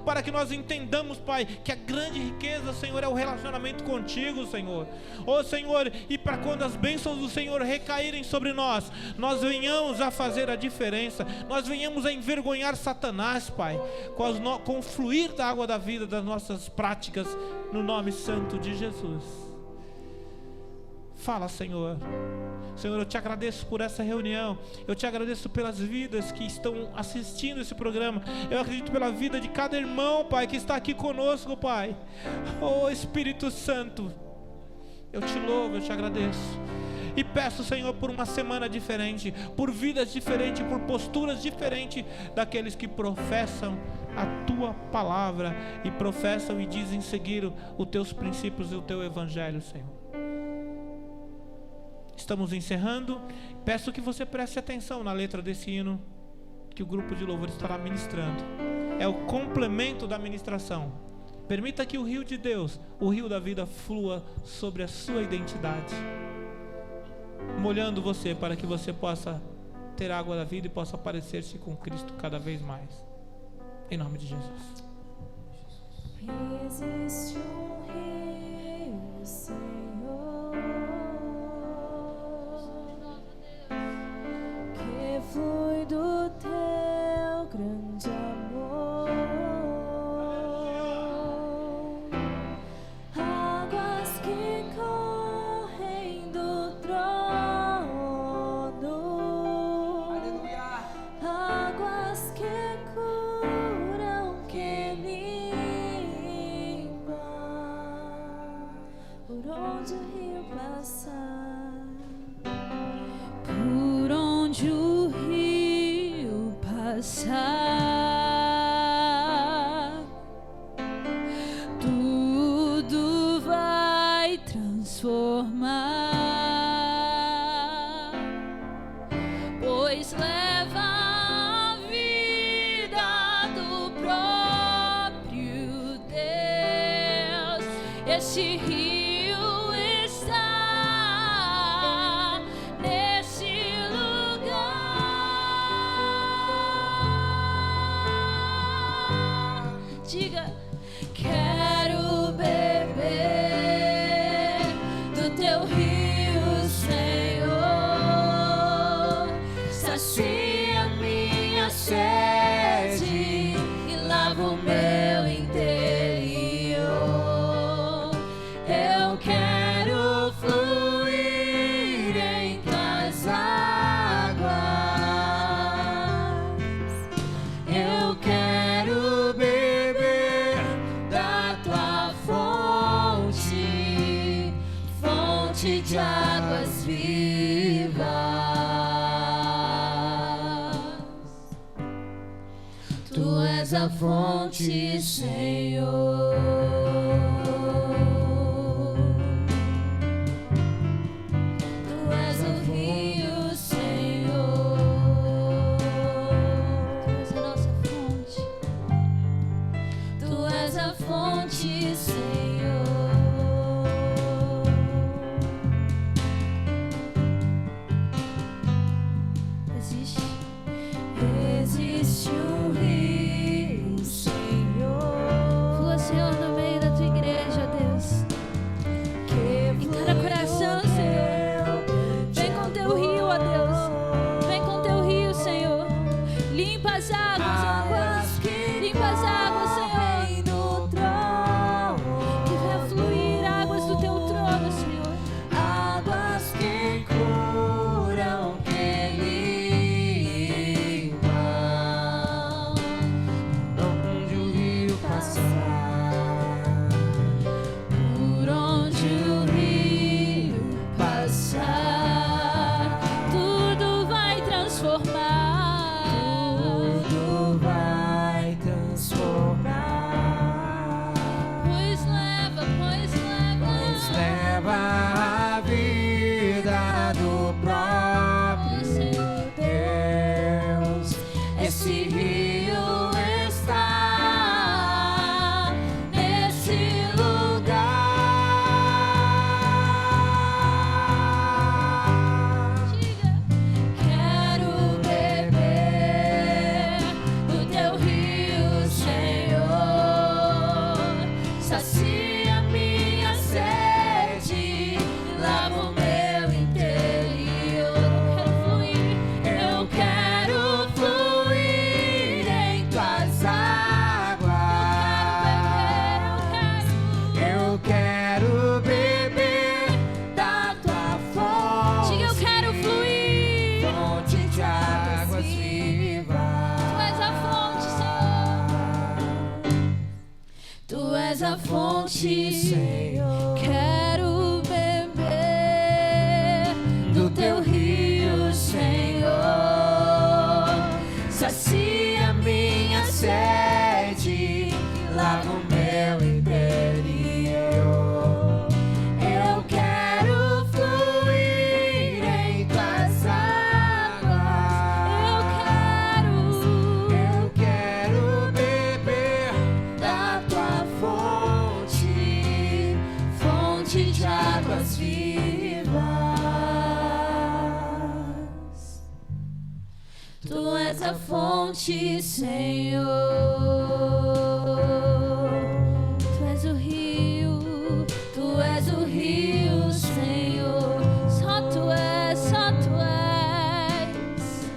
para que nós entendamos, Pai, que a grande riqueza, Senhor, é o relacionamento contigo, Senhor. Ó Senhor, e para quando as bênçãos do Senhor recaírem sobre nós, nós venhamos a fazer a diferença, nós venhamos a envergonhar Satanás, Pai, com o fluir da água da vida das nossas práticas, no nome santo de Jesus. Fala, Senhor, Senhor, eu te agradeço por essa reunião. Eu te agradeço pelas vidas que estão assistindo esse programa. Eu acredito pela vida de cada irmão, Pai, que está aqui conosco, Pai. Oh, Espírito Santo, eu te louvo, eu te agradeço. E peço, Senhor, por uma semana diferente, por vidas diferentes, por posturas diferentes daqueles que professam a Tua palavra e professam e dizem seguir os Teus princípios e o Teu Evangelho, Senhor. Estamos encerrando. Peço que você preste atenção na letra desse hino que o grupo de louvor estará ministrando. É o complemento da ministração. Permita que o rio de Deus, o rio da vida, flua sobre a sua identidade, molhando você para que você possa ter água da vida e possa parecer-se com Cristo cada vez mais. Em nome de Jesus. Existe um rio, Senhor, que flui do Teu grande amor. Águas que correm do trono. Aleluia. Águas que curam, que limpam, por onde o rio passar, Por onde o rio passar, tudo vai transformar, pois leva a vida do próprio Deus. Este rio está nesse lugar. Diga: quero beber do Teu rio, Senhor. Sacia minha sede e lava o meu interior. Eu quero fluir em Tuas águas. Eu quero beber da Tua fonte, fonte de águas vivas. Tu és a fonte, Senhor. Tu és o rio, Senhor. Tu és a nossa fonte. Tu és a fonte, Senhor. Existe um rio, Senhor. Flua, Senhor, no meio da Tua igreja, Deus. Em cada coração, Senhor. Vem com Teu rio, ó Deus. Vem com Teu rio, Senhor. Limpa as águas, ó Deus. Limpa as águas, Senhor. Que venha fluir águas do Teu trono, Senhor. Águas que curam, que limpam, onde o rio passar, Por onde o rio passar, tudo vai transformar. tudo vai transformar. Pois leva Leva a vida do próprio Deus. Esse rio está nesse lugar. Diga: Quero beber do Teu rio, Senhor. Sacia minha sede, lava o meu interior. Eu quero fluir fonte, Senhor. Quero beber do teu rio, Senhor. Sacia minha sede, lava o meu interior. Eu quero fluir em tuas águas. Eu quero beber da tua fonte, fonte de águas vivas. Tu és a fonte, Senhor. Tu és o rio, Senhor. Só tu és, só tu és.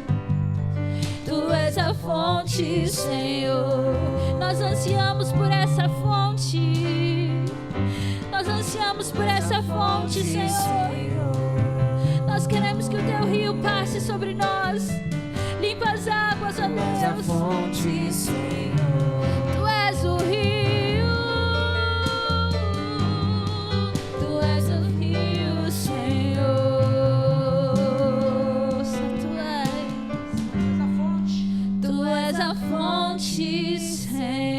Tu és a fonte, Senhor. Nós ansiamos por essa fonte. Nós ansiamos por essa fonte, Senhor. Nós queremos que o teu rio passe sobre nós. Limpa as águas, ó Deus. fonte, Senhor. Tu és o rio. Tu és o rio, Senhor. Só tu és. Tu és a fonte, Senhor.